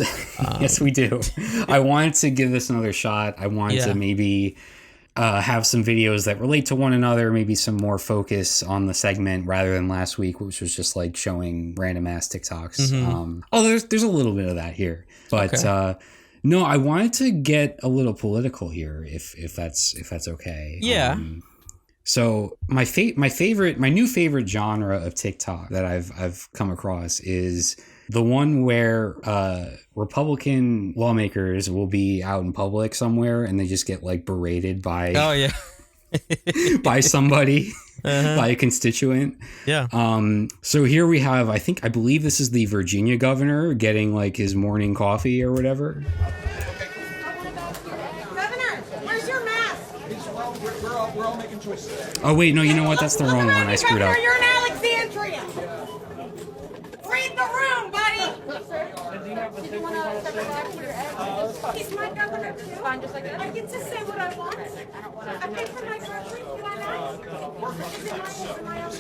yes, we do. I wanted to give this another shot. I wanted to maybe have some videos that relate to one another, maybe some more focus on the segment rather than last week, which was just like showing random ass TikToks. There's a little bit of that here, but no, I wanted to get a little political here, if that's okay. Yeah. So my new favorite genre of TikTok that I've come across is the one where Republican lawmakers will be out in public somewhere and they just get like berated by by somebody, by a constituent. Yeah. So here we have, I believe this is the Virginia governor getting like his morning coffee or whatever. We're all making choices. Oh wait, no, you know what? That's the wrong one. I screwed up. You're in Alexandria. Read the room, buddy. He's my governor too. Fine, just like that. I get to say what I want. I pay for my groceries. Can I not? Is it my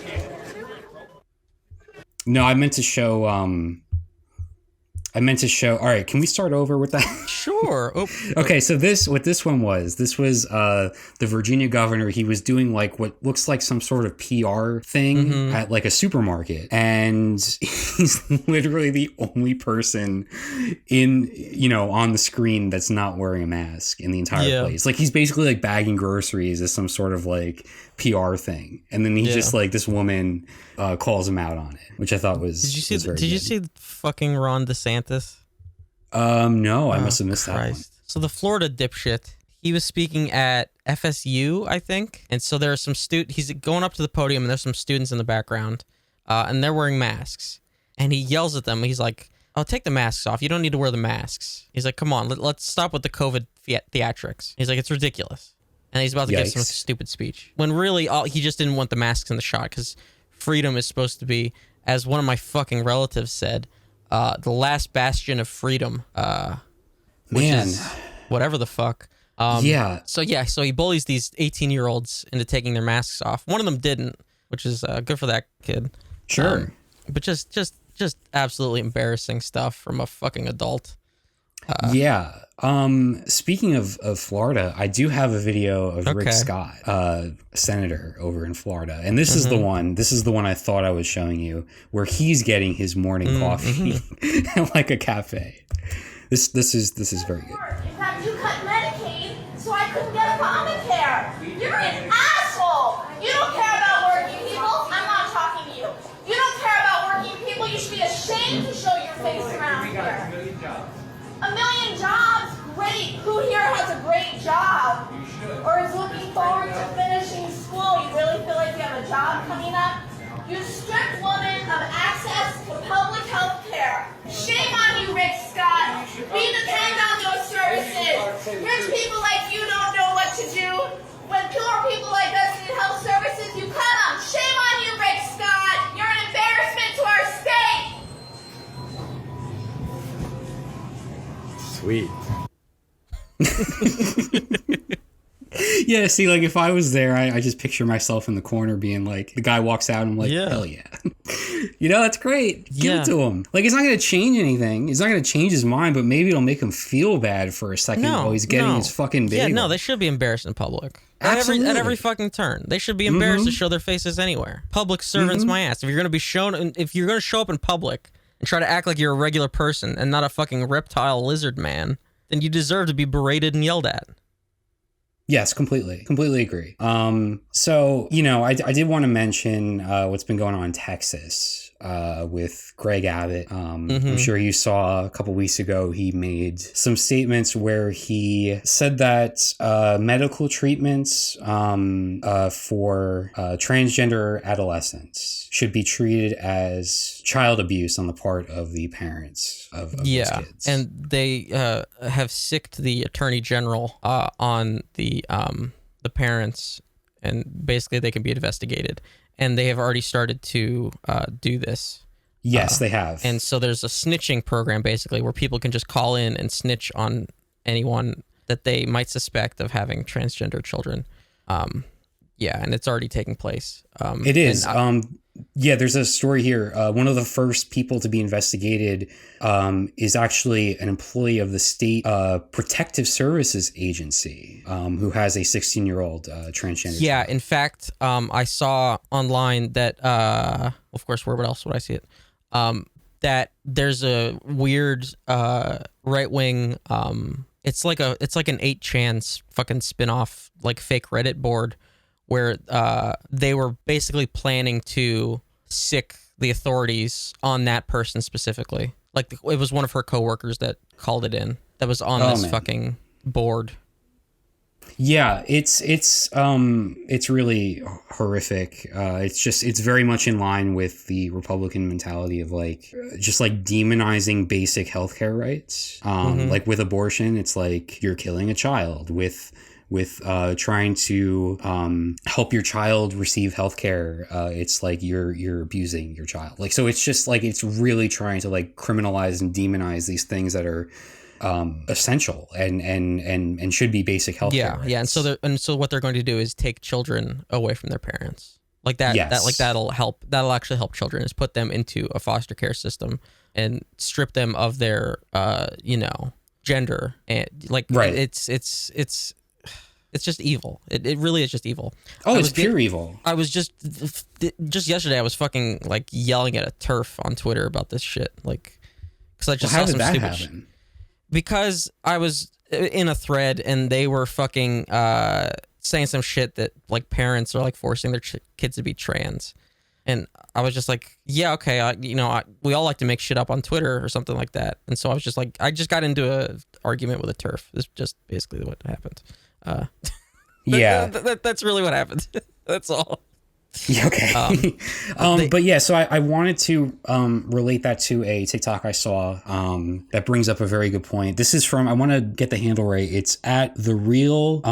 No, I meant to show. All right, can we start over with that? Sure. Okay, so what this was the Virginia governor. He was doing like what looks like some sort of PR thing at like a supermarket, and he's literally the only person on the screen that's not wearing a mask in the entire place. Like he's basically like bagging groceries as some sort of like PR thing, and then he just like this woman calls him out on it, which I thought was. Did you see fucking Ron DeSantis? No, I must have missed that one. So the Florida dipshit, he was speaking at FSU, I think, and so there are some he's going up to the podium, and there's some students in the background, and they're wearing masks, and he yells at them. He's like, "Oh, take the masks off. You don't need to wear the masks." He's like, "Come on, let's stop with the COVID theatrics." He's like, "It's ridiculous," and he's about to give some stupid speech when really he just didn't want the masks in the shot, because freedom is supposed to be, as one of my fucking relatives said, the last bastion of freedom, which is whatever the fuck. So he bullies these 18-year-olds into taking their masks off. One of them didn't, which is good for that kid. Sure. But just absolutely embarrassing stuff from a fucking adult. Speaking of Florida, I do have a video of Rick Scott, senator over in Florida, and this is the one I thought I was showing you, where he's getting his morning coffee at like a cafe. This is very good. In fact, you cut Medicaid, so I couldn't get Obamacare. You're an asshole. You don't care about working people. I'm not talking to you. You don't care about working people. You should be ashamed to show your face around here. A million jobs? Great. Who here has a great job? Or is looking forward to finishing school? You really feel like you have a job coming up? You stripped women of access to public health care. Shame on you, Rick Scott. We depend on those services. Rich people like you don't know what to do. When poor people like us need health services, you cut them. Shame on you, Rick Scott. You're an embarrassment to our state. Sweet. Yeah, see, like, if I was there, I just picture myself in the corner being like, the guy walks out and I'm like, hell yeah. That's great. Give it to him. Like, it's not going to change anything. It's not going to change his mind, but maybe it'll make him feel bad for a second while he's getting his fucking bagel. Yeah, no, they should be embarrassed in public. Absolutely. At every fucking turn. They should be embarrassed to show their faces anywhere. Public servants, my ass. If you're going to show up in public and try to act like you're a regular person and not a fucking reptile lizard man, then you deserve to be berated and yelled at. Yes, completely agree. So, I did want to mention what's been going on in Texas with Greg Abbott. I'm sure you saw a couple weeks ago, he made some statements where he said that medical treatments for transgender adolescents should be treated as child abuse on the part of the parents of those kids. And they have sicked the attorney general on the parents, and basically they can be investigated. And they have already started to do this. Yes, they have. And so there's a snitching program basically where people can just call in and snitch on anyone that they might suspect of having transgender children. And it's already taking place. It is. There's a story here. One of the first people to be investigated is actually an employee of the state protective services agency who has a 16-year-old transgender Yeah, child. in fact, I saw online that, of course, where else would I see it? That there's a weird right-wing, it's like an 8chan fucking spin-off, like fake Reddit board where they were basically planning to sick the authorities on that person specifically. Like it was one of her coworkers that called it in that was on this fucking board. Yeah, it's really horrific. It's very much in line with the Republican mentality of just demonizing basic healthcare rights. Like with abortion, it's like you're killing a child. With trying to help your child receive healthcare, it's like you're abusing your child. So it's just it's really trying to criminalize and demonize these things that are essential and should be basic healthcare. Rights. Yeah, and so what they're going to do is take children away from their parents. That'll help. That'll actually help children, is put them into a foster care system and strip them of their gender, and it's just evil. It really is just evil. Oh, it's pure evil. I was just yesterday I was fucking yelling at a turf on Twitter about this shit, because I just saw some stupid shit. Because I was in a thread and they were fucking saying some shit that parents are forcing their kids to be trans, and I was just yeah, okay, we all like to make shit up on Twitter or something like that, and so I was just I just got into a argument with a turf. This is just basically what happened. That's really what happened. That's all. Okay. But yeah, so I wanted to relate that to a TikTok I saw that brings up a very good point. This is from, I want to get the handle right. It's at the real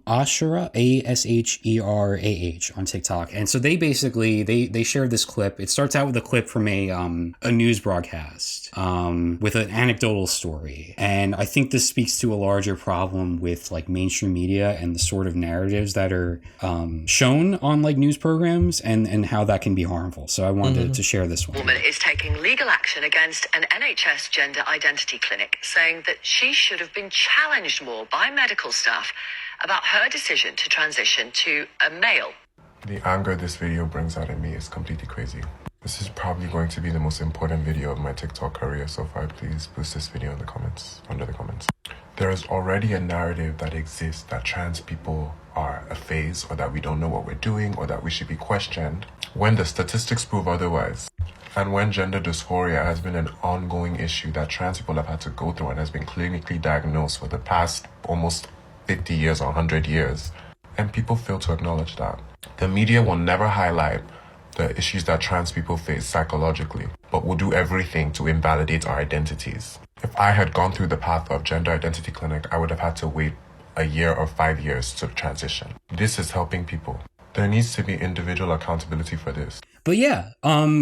Asherah, Asherah on TikTok. And so they basically they shared this clip. It starts out with a clip from a news broadcast with an anecdotal story. And I think this speaks to a larger problem with mainstream media and the sort of narratives that are shown on news programs and how that can be harmful. So I wanted to share this one. A woman is taking legal action against an NHS gender identity clinic, saying that she should have been challenged more by medical staff about her decision to transition to a male. The anger this video brings out in me is completely crazy. This is probably going to be the most important video of my TikTok career so far. Please post this video in the comments, under the comments. There is already a narrative that exists that trans people are a phase, or that we don't know what we're doing, or that we should be questioned, when the statistics prove otherwise. And when gender dysphoria has been an ongoing issue that trans people have had to go through and has been clinically diagnosed for the past almost 50 years or 100 years. And people fail to acknowledge that. The media will never highlight the issues that trans people face psychologically, but will do everything to invalidate our identities. If I had gone through the path of gender identity clinic, I would have had to wait a year or 5 years to transition. This is helping people. There needs to be individual accountability for this. But yeah,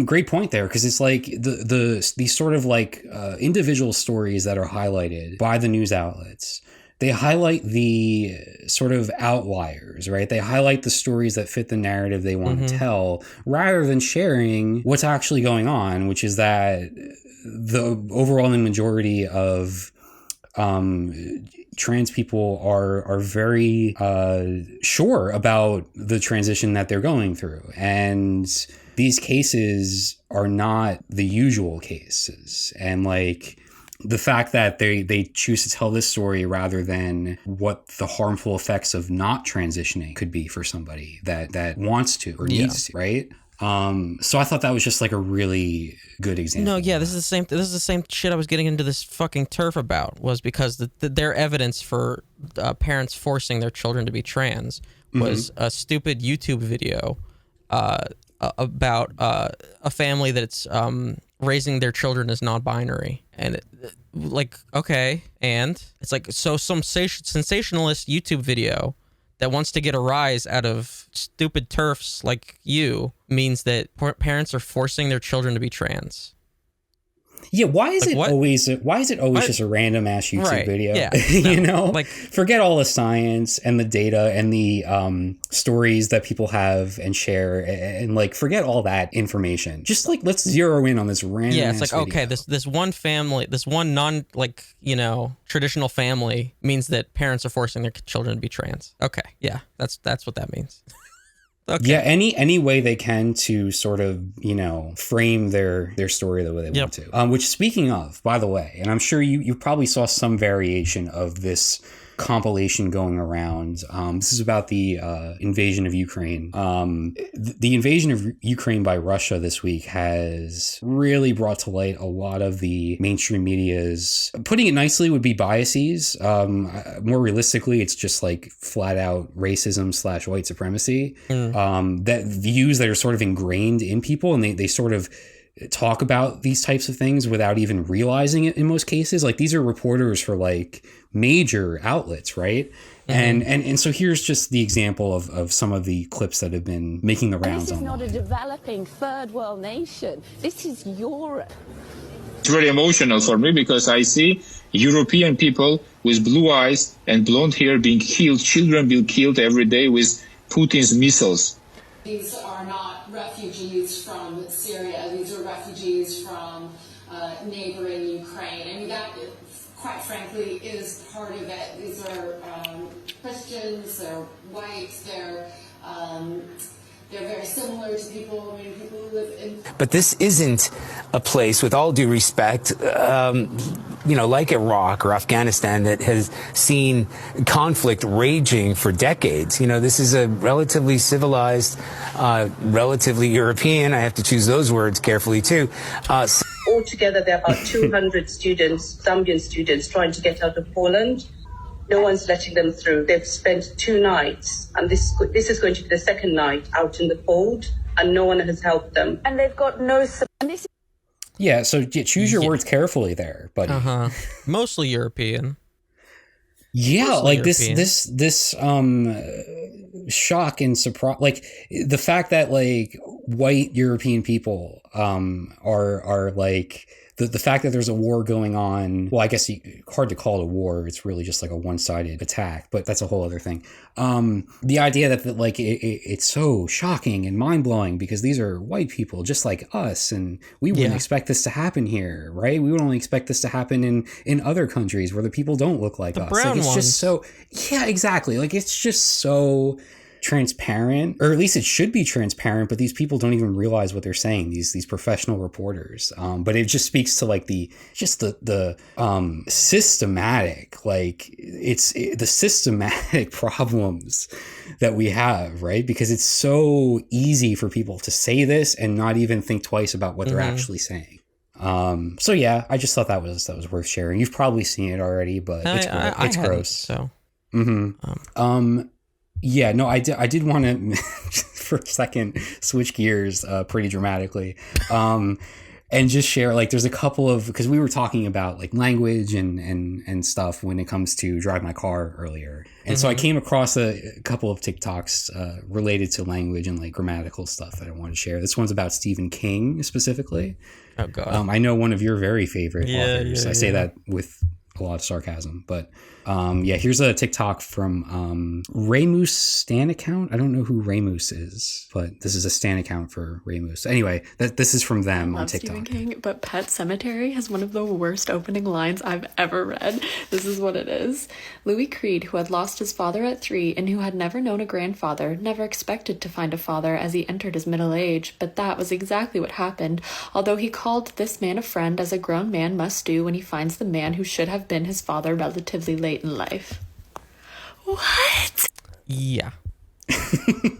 great point there, because it's like these sort of like individual stories that are highlighted by the news outlets. They highlight the sort of outliers, right? They highlight the stories that fit the narrative they want to tell, rather than sharing what's actually going on, which is that the overwhelming majority of trans people are very sure about the transition that they're going through. And these cases are not the usual cases. And like the fact that they choose to tell this story rather than what the harmful effects of not transitioning could be for somebody that wants to or needs to, right? So I thought that was just like a really good example. No, yeah, this is the same shit I was getting into this fucking turf about, was because their evidence for parents forcing their children to be trans was a stupid YouTube video about a family that's raising their children as non-binary. And like, okay, and it's like, so some sensationalist YouTube video that wants to get a rise out of stupid turfs like you means that parents are forcing their children to be trans. Yeah, why is it always just a random ass YouTube video? Yeah, you know, like forget all the science and the data and the stories that people have and share, and like forget all that information. Just like let's zero in on this random. Yeah, it's like video. Okay, this one family, this one non like traditional family means that parents are forcing their children to be trans. Okay, yeah, that's what that means. Okay. Yeah, any way they can to sort of, frame their story the way they want to. Which, speaking of, by the way, and I'm sure you probably saw some variation of this compilation going around. This is about the invasion of Ukraine. The invasion of Ukraine by Russia this week has really brought to light a lot of the mainstream media's, putting it nicely, would be biases. More realistically, it's just like flat out racism / white supremacy. That views that are sort of ingrained in people, and they sort of talk about these types of things without even realizing it in most cases. Like, these are reporters for like major outlets, right? And so here's just the example of some of the clips that have been making the rounds online. This is not a developing third world nation. This is Europe. It's very emotional for me because I see European people with blue eyes and blonde hair being killed, children being killed every day with Putin's missiles. These are not refugees from Syria. These are refugees from neighboring Ukraine. I mean, that, quite frankly, is part of it. These are Christians, they're white, they're very similar to people who live in... But this isn't a place, with all due respect, like Iraq or Afghanistan, that has seen conflict raging for decades. This is a relatively civilized, relatively European, I have to choose those words carefully too. Altogether, there are about 200 students, Zambian students, trying to get out of Poland. No one's letting them through. They've spent 2 nights, and this is going to be the second night out in the cold, and no one has helped them. And they've got no... Yeah, so choose your words carefully there, buddy. Mostly European. Yeah, Mostly like European. this shock and surprise, like the fact that like white European people are like the fact that there's a war going on. Well, I guess hard to call it a war. It's really just like a one-sided attack, but that's a whole other thing. The idea that like it's so shocking and mind-blowing because these are white people just like us, and we wouldn't expect this to happen here, right? We would only expect this to happen in other countries where the people don't look like us. Brown like, it's ones. just so, yeah, exactly. Like, it's just so transparent, or at least it should be transparent, but these people don't even realize what they're saying, these professional reporters. But it just speaks to like the systematic, like the systematic problems that we have, right? Because it's so easy for people to say this and not even think twice about what they're actually saying. So yeah, I just thought that was worth sharing. You've probably seen it already, but it's gross. So Yeah, no, I did want to, for a second, switch gears pretty dramatically. And just share, like, there's a couple of, because we were talking about like language and stuff when it comes to drive my car earlier. And so I came across a couple of TikToks related to language and like grammatical stuff that I want to share. This one's about Stephen King specifically. Oh God. I know one of your very favorite authors. I say that with a lot of sarcasm, but here's a TikTok from Raymoose Stan account. I don't know who Raymoose is, but this is a Stan account for Raymoose. Anyway, this is from them on TikTok. Stephen King, but Pet Sematary has one of the worst opening lines I've ever read. This is what it is. Louis Creed, who had lost his father at 3 and who had never known a grandfather, never expected to find a father as he entered his middle age, but that was exactly what happened, although he called this man a friend, as a grown man must do when he finds the man who should have been his father relatively late in life. What? Yeah.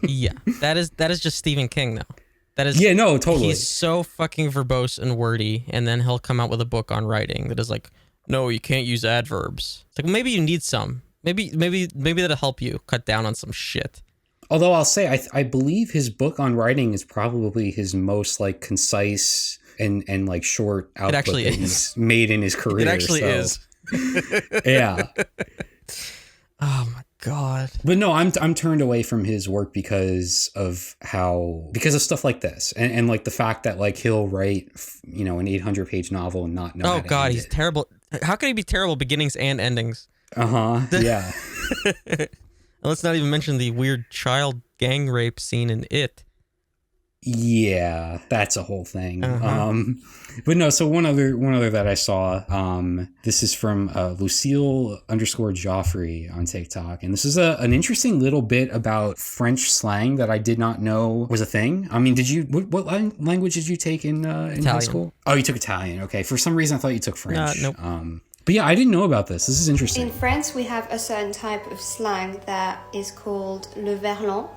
Yeah. That is just Stephen King though. That is totally. He's so fucking verbose and wordy, and then he'll come out with a book on writing that is like, no, you can't use adverbs. It's like, well, maybe you need some. Maybe that'll help you cut down on some shit. Although I'll say I believe his book on writing is probably his most like concise and like short output it actually that is. He's made in his career. It actually is. Yeah. Oh my God. But no, I'm turned away from his work because of stuff like this, and like the fact that like he'll write an 800-page novel and not know. Oh God, he's terrible. How can he be terrible beginnings and endings? Yeah. Let's not even mention the weird child gang rape scene in It. Yeah, that's a whole thing. But no, so one other that I saw, this is from Lucille_Joffrey on TikTok. And this is an interesting little bit about French slang that I did not know was a thing. I mean, what language did you take in high school? Oh, you took Italian. Okay. For some reason, I thought you took French. Nope. But yeah, I didn't know about this. This is interesting. In France, we have a certain type of slang that is called le verlan.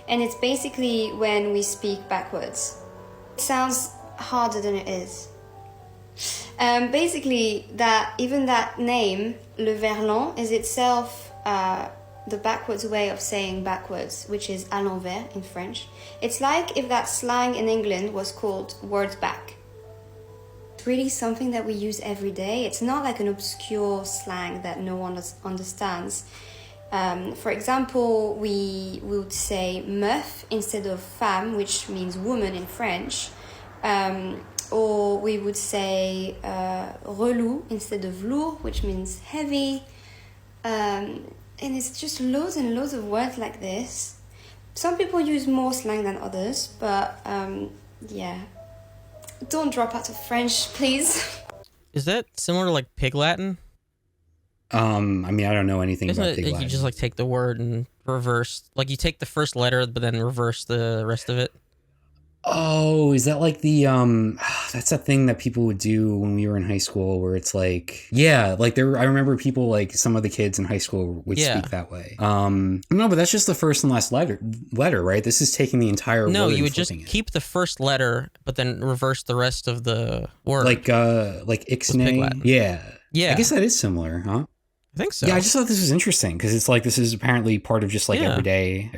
And it's basically when we speak backwards. It sounds harder than it is. Basically, that name, le verlan, is itself the backwards way of saying backwards, which is à l'envers in French. It's like if that slang in England was called words back. It's really something that we use every day. It's not like an obscure slang that no one understands. For example, we would say meuf instead of femme, which means woman in French. Or we would say relou instead of lourd, which means heavy. And it's just loads and loads of words like this. Some people use more slang than others, but yeah. Don't drop out of French, please. Is that similar to like Pig Latin? I mean, I don't know anything about Pig Latin. You just like take the word and reverse, like you take the first letter, but then reverse the rest of it. Oh, is that like the that's a thing that people would do when we were in high school, where it's like, yeah, like I remember people, like some of the kids in high school would speak that way. No, but that's just the first and last letter, right? This is taking the entire word. No, you would just keep the first letter, but then reverse the rest of the word. Like ixnay. Yeah. I guess that is similar, huh? I think so. Yeah, I just thought this was interesting because it's like this is apparently part of just like everyday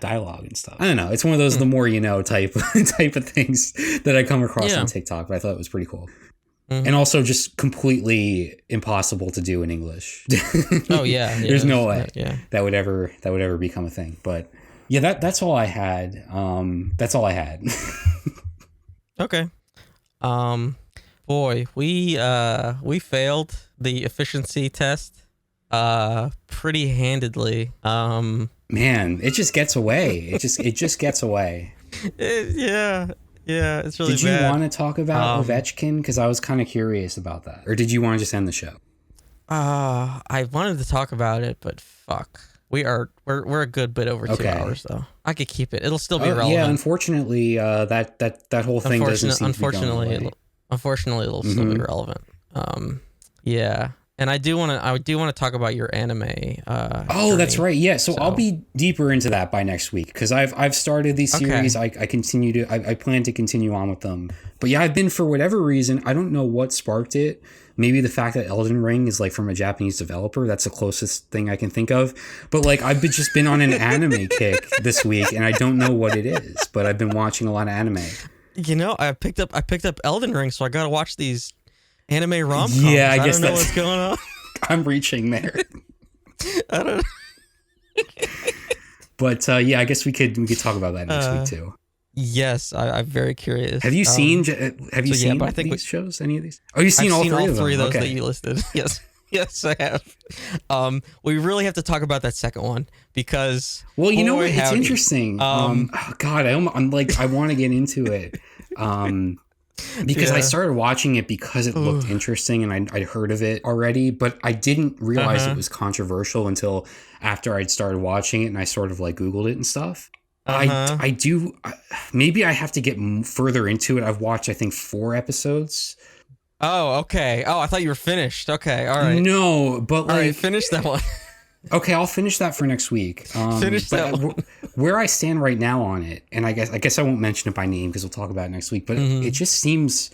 dialogue and stuff. I don't know. It's one of those the more you know type of things that I come across on TikTok, but I thought it was pretty cool. Mm-hmm. And also just completely impossible to do in English. Oh yeah. There's no way that would ever become a thing. But yeah, that's all I had. That's all I had. Okay. Boy, we failed the efficiency test pretty handedly. Man, it just gets away. It just gets away. Yeah, it's really bad. Did you want to talk about Ovechkin? Because I was kind of curious about that. Or did you want to just end the show? I wanted to talk about it, but fuck. We're a good bit over 2 hours though. I could keep it. It'll still be relevant. Yeah, unfortunately, that whole thing doesn't seem to be going away. Unfortunately, it'll still be relevant. Yeah. And I do want to talk about your anime. Oh, that's right. Yeah. So I'll be deeper into that by next week because I've started these series. I plan to continue on with them. But yeah, I've been, for whatever reason, I don't know what sparked it. Maybe the fact that Elden Ring is like from a Japanese developer. That's the closest thing I can think of. But like I've just been on an anime kick this week, and I don't know what it is. But I've been watching a lot of anime. You know, I picked up Elden Ring, so I got to watch these anime rom-coms. Yeah, I guess I don't know what's going on. I'm reaching there. I don't know. But yeah, I guess we could talk about that next week too. Yes, I'm very curious. Have you seen these shows? Any of these? Oh, you've seen all three of those that you listed. Yes, I have. We really have to talk about that second one because. Well, you know what? It's interesting. Oh God, I'm like, I want to get into it. Because I started watching it because it looked interesting and I'd heard of it already, but I didn't realize it was controversial until after I'd started watching it and I sort of like Googled it and stuff. Maybe I have to get further into it. I've watched, I think, 4 episodes. Oh, okay. Oh, I thought you were finished. Okay, all right. No, but like... All right, finish that one. Okay, I'll finish that for next week. Finish that one. Where I stand right now on it, and I guess I won't mention it by name because we'll talk about it next week, but it just seems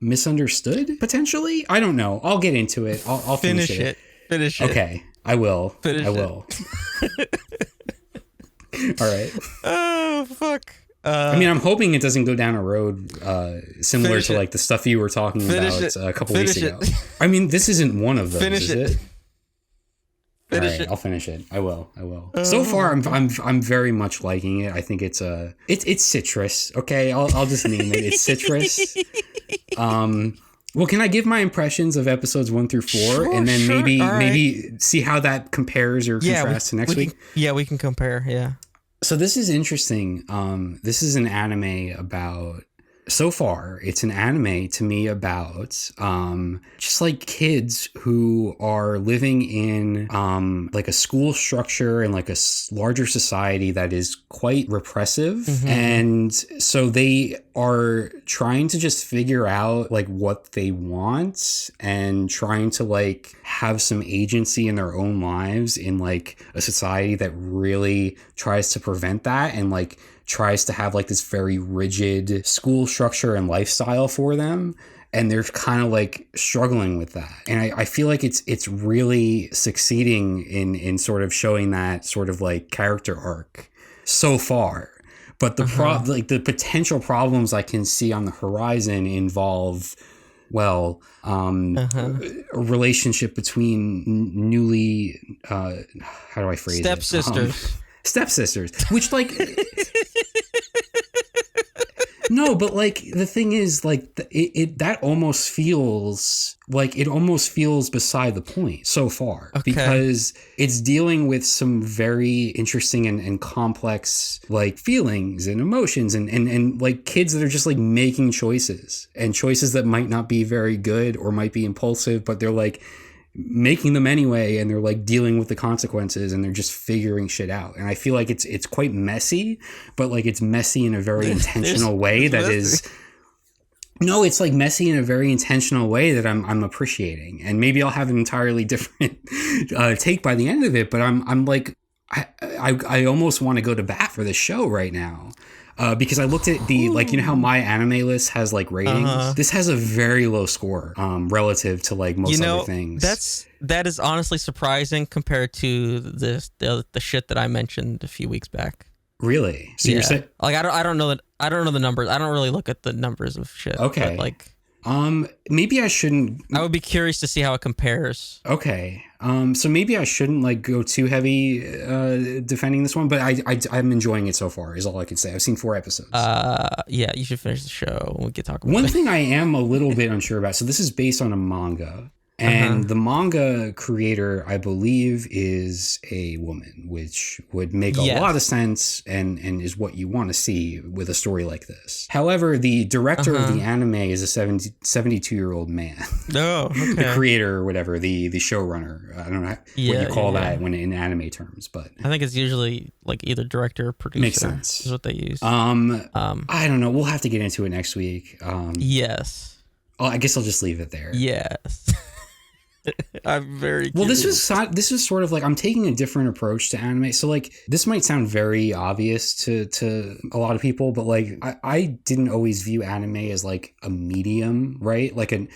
misunderstood, potentially? I don't know. I'll get into it. I'll finish it. Finish it. Okay, I will. I will. All right. Oh, fuck. I mean, I'm hoping it doesn't go down a road similar to like the stuff you were talking about a couple weeks ago. I mean, this isn't one of those, is it? Finish it. I'll finish it. I will. So far, I'm very much liking it. I think it's citrus. Okay, I'll just name it. It's citrus. Well, can I give my impressions of episodes 1 through 4, and then maybe see how that compares or contrasts to next week? We can compare. Yeah. So this is interesting. This is an anime about. So far, it's an anime to me about just like kids who are living in like a school structure and like a larger society that is quite repressive. Mm-hmm. And so they are trying to just figure out like what they want and trying to like have some agency in their own lives in like a society that really tries to prevent that and like tries to have like this very rigid school structure and lifestyle for them. And they're kind of like struggling with that. And I feel like it's really succeeding in sort of showing that sort of like character arc so far. But the the potential problems I can see on the horizon involve, well, a relationship between newly, how do I phrase it? Stepsisters, which like no, but like the thing is like that almost feels beside the point so far because it's dealing with some very interesting and complex like feelings and emotions and like kids that are just like making choices that might not be very good or might be impulsive, but they're like making them anyway, and they're like dealing with the consequences and they're just figuring shit out. And I feel like it's quite messy, but like it's messy in a very intentional way that is it's like messy in a very intentional way that I'm appreciating. And maybe I'll have an entirely different take by the end of it, but I'm like I almost want to go to bat for this show right now. Because I looked at the, like, you know how my anime list has like ratings? This has a very low score relative to like most other things. That is honestly surprising compared to the shit that I mentioned a few weeks back. Really? So you're saying, like I don't know the numbers. I don't really look at the numbers of shit. Okay. But like maybe I shouldn't. I would be curious to see how it compares. Okay. So maybe I shouldn't like go too heavy defending this one, but I'm enjoying it so far is all I can say. I've seen 4 episodes. Yeah, you should finish the show. We could talk about one thing I am a little bit unsure about. So this is based on a manga. And the manga creator, I believe, is a woman, which would make a lot of sense and is what you want to see with a story like this. However, the director of the anime is a 72-year-old man. Oh, okay. The creator or whatever, the showrunner. I don't know what you call that when in anime terms, but I think it's usually like either director or producer. Makes sense. Is what they use. I don't know. We'll have to get into it next week. Yes. I guess I'll just leave it there. Yes. I'm very well. curious. This is sort of like I'm taking a different approach to anime. So like this might sound very obvious to a lot of people, but like I didn't always view anime as like a medium, right? Like an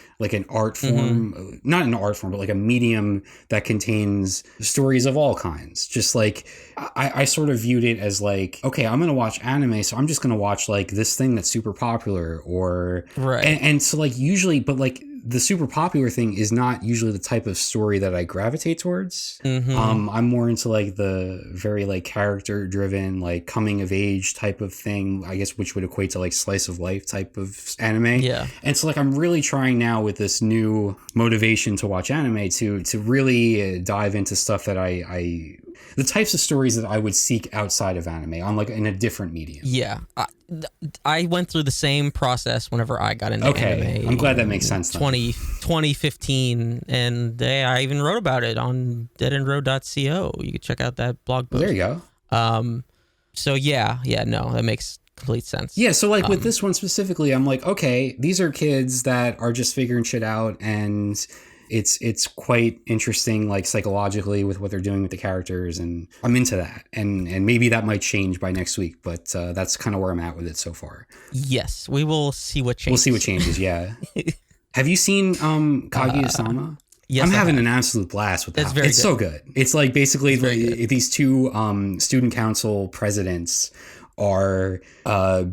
art form, not an art form, but like a medium that contains stories of all kinds. Just like I sort of viewed it as like, okay, I'm gonna watch anime, so I'm just gonna watch like this thing that's super popular, or right. And so like usually, but like the super popular thing is not usually the type of story that I gravitate towards. I'm more into like the very like character driven, like coming of age type of thing, I guess, which would equate to like slice of life type of anime. Yeah. And so like I'm really trying now with this new motivation to watch anime to really dive into stuff that the types of stories that I would seek outside of anime on like in a different medium. Yeah. I went through the same process whenever I got into anime. I'm glad that makes sense. 2015, and I even wrote about it on DeadEndRoad.co. You can check out that blog post. There you go. So no, that makes complete sense. Yeah, so like with this one specifically, I'm like, okay, these are kids that are just figuring shit out, and it's quite interesting, like psychologically, with what they're doing with the characters, and I'm into that. And maybe that might change by next week, but that's kind of where I'm at with it so far. Yes, we will see what changes. We'll see what changes. Yeah. Have you seen Kaguya-sama? Yes, I'm having an absolute blast with that. It's so good. It's like basically these two student council presidents are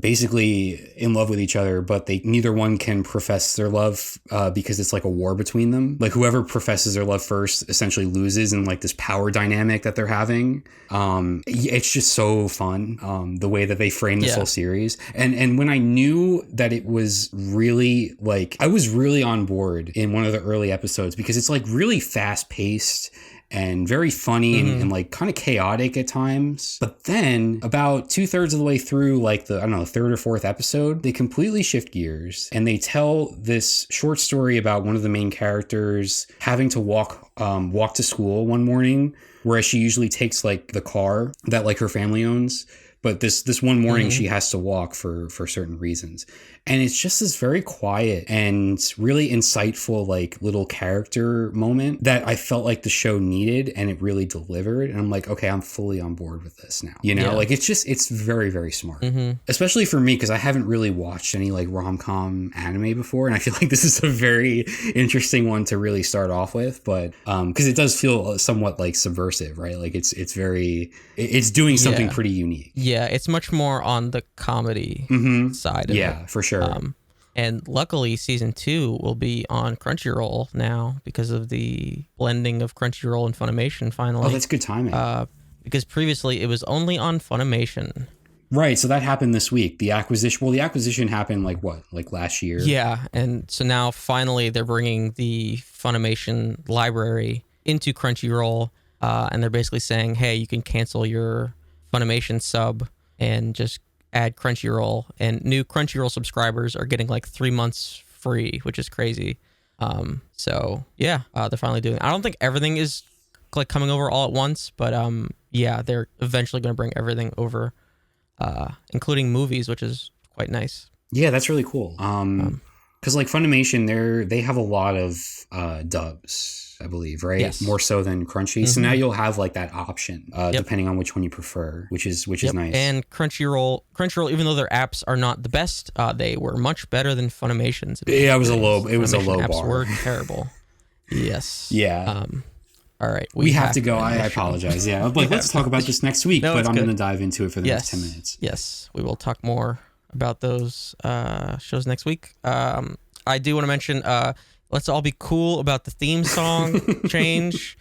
basically in love with each other, but neither one can profess their love because it's like a war between them. Like whoever professes their love first essentially loses in like this power dynamic that they're having. It's just so fun, the way that they frame this whole series. And when I knew that it was really like, I was really on board in one of the early episodes because it's like really fast paced and very funny and like kind of chaotic at times. But then about 2/3 of the way through, like the, I don't know, third or fourth episode, they completely shift gears and they tell this short story about one of the main characters having to walk to school one morning, whereas she usually takes like the car that like her family owns. But this one morning she has to walk for certain reasons. And it's just this very quiet and really insightful, like little character moment that I felt like the show needed, and it really delivered. And I'm like, okay, I'm fully on board with this now. You know, like it's very, very smart, especially for me, because I haven't really watched any like rom-com anime before. And I feel like this is a very interesting one to really start off with. But because it does feel somewhat like subversive, right? Like it's doing something pretty unique. Yeah, it's much more on the comedy side of it. Yeah, for sure. And luckily, season 2 will be on Crunchyroll now because of the blending of Crunchyroll and Funimation finally. Oh, that's good timing. Because previously it was only on Funimation. Right, so that happened this week. The acquisition happened like last year. Yeah, and so now finally they're bringing the Funimation library into Crunchyroll, and they're basically saying, hey, you can cancel your Funimation sub and just add Crunchyroll, and new Crunchyroll subscribers are getting like 3 months free, which is crazy. So yeah, they're finally doing it. I don't think everything is like coming over all at once, but yeah, they're eventually going to bring everything over, including movies, which is quite nice. Yeah, that's really cool. Because like Funimation, they have a lot of dubs, I believe, right? Yes. More so than Crunchy. So now you'll have like that option, depending on which one you prefer, which is nice. And Crunchyroll, even though their apps are not the best, they were much better than Funimation's. Yeah, it was a low bar. Apps were terrible. Yes. Yeah. All right. We have to go. I apologize. Yeah. Like, let's talk about this next week, but I'm going to dive into it for the next 10 minutes. Yes. We will talk more about those shows next week. I do want to mention, let's all be cool about the theme song change.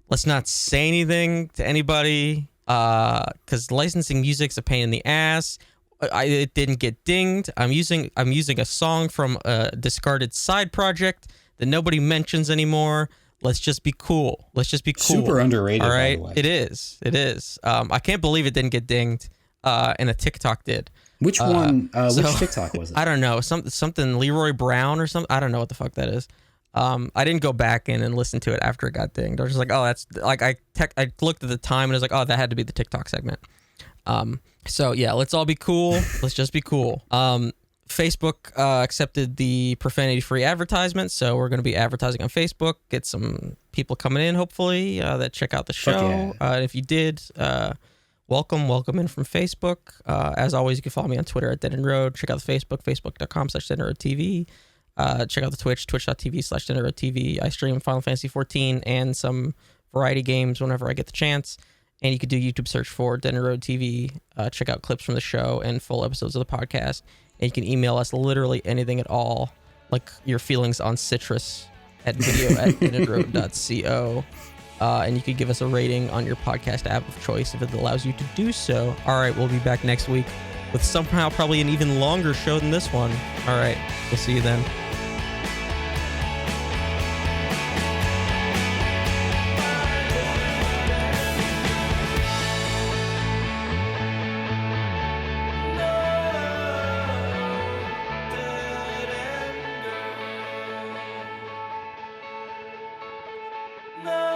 Let's not say anything to anybody, because licensing music's a pain in the ass. It didn't get dinged. I'm using a song from a discarded side project that nobody mentions anymore. Let's just be cool. Super underrated, all right? by the way. It is. I can't believe it didn't get dinged, and a TikTok did. Which one? Which TikTok was it? I don't know. Something Leroy Brown or something. I don't know what the fuck that is. I didn't go back in and listen to it after it got dinged. I was just like, oh, that's like I looked at the time and I was like, oh, that had to be the TikTok segment. So yeah, let's all be cool. Let's just be cool. Facebook accepted the profanity-free advertisement, so we're going to be advertising on Facebook. Get some people coming in, hopefully, that check out the show. Yeah. If you did, welcome in from Facebook. As always, you can follow me on Twitter at DeadEndRoad. Check out the Facebook, facebook.com/DeadEndRoadTV. Check out the Twitch, twitch.tv/DeadEndRoadTV. I stream Final Fantasy 14 and some variety games whenever I get the chance. And you could do YouTube search for DeadEndRoad TV. Check out clips from the show and full episodes of the podcast. And you can email us literally anything at all, like your feelings on Citrus at video@deadendroad.co. And you could give us a rating on your podcast app of choice if it allows you to do so. All right, we'll be back next week with somehow probably an even longer show than this one. All right, we'll see you then. No.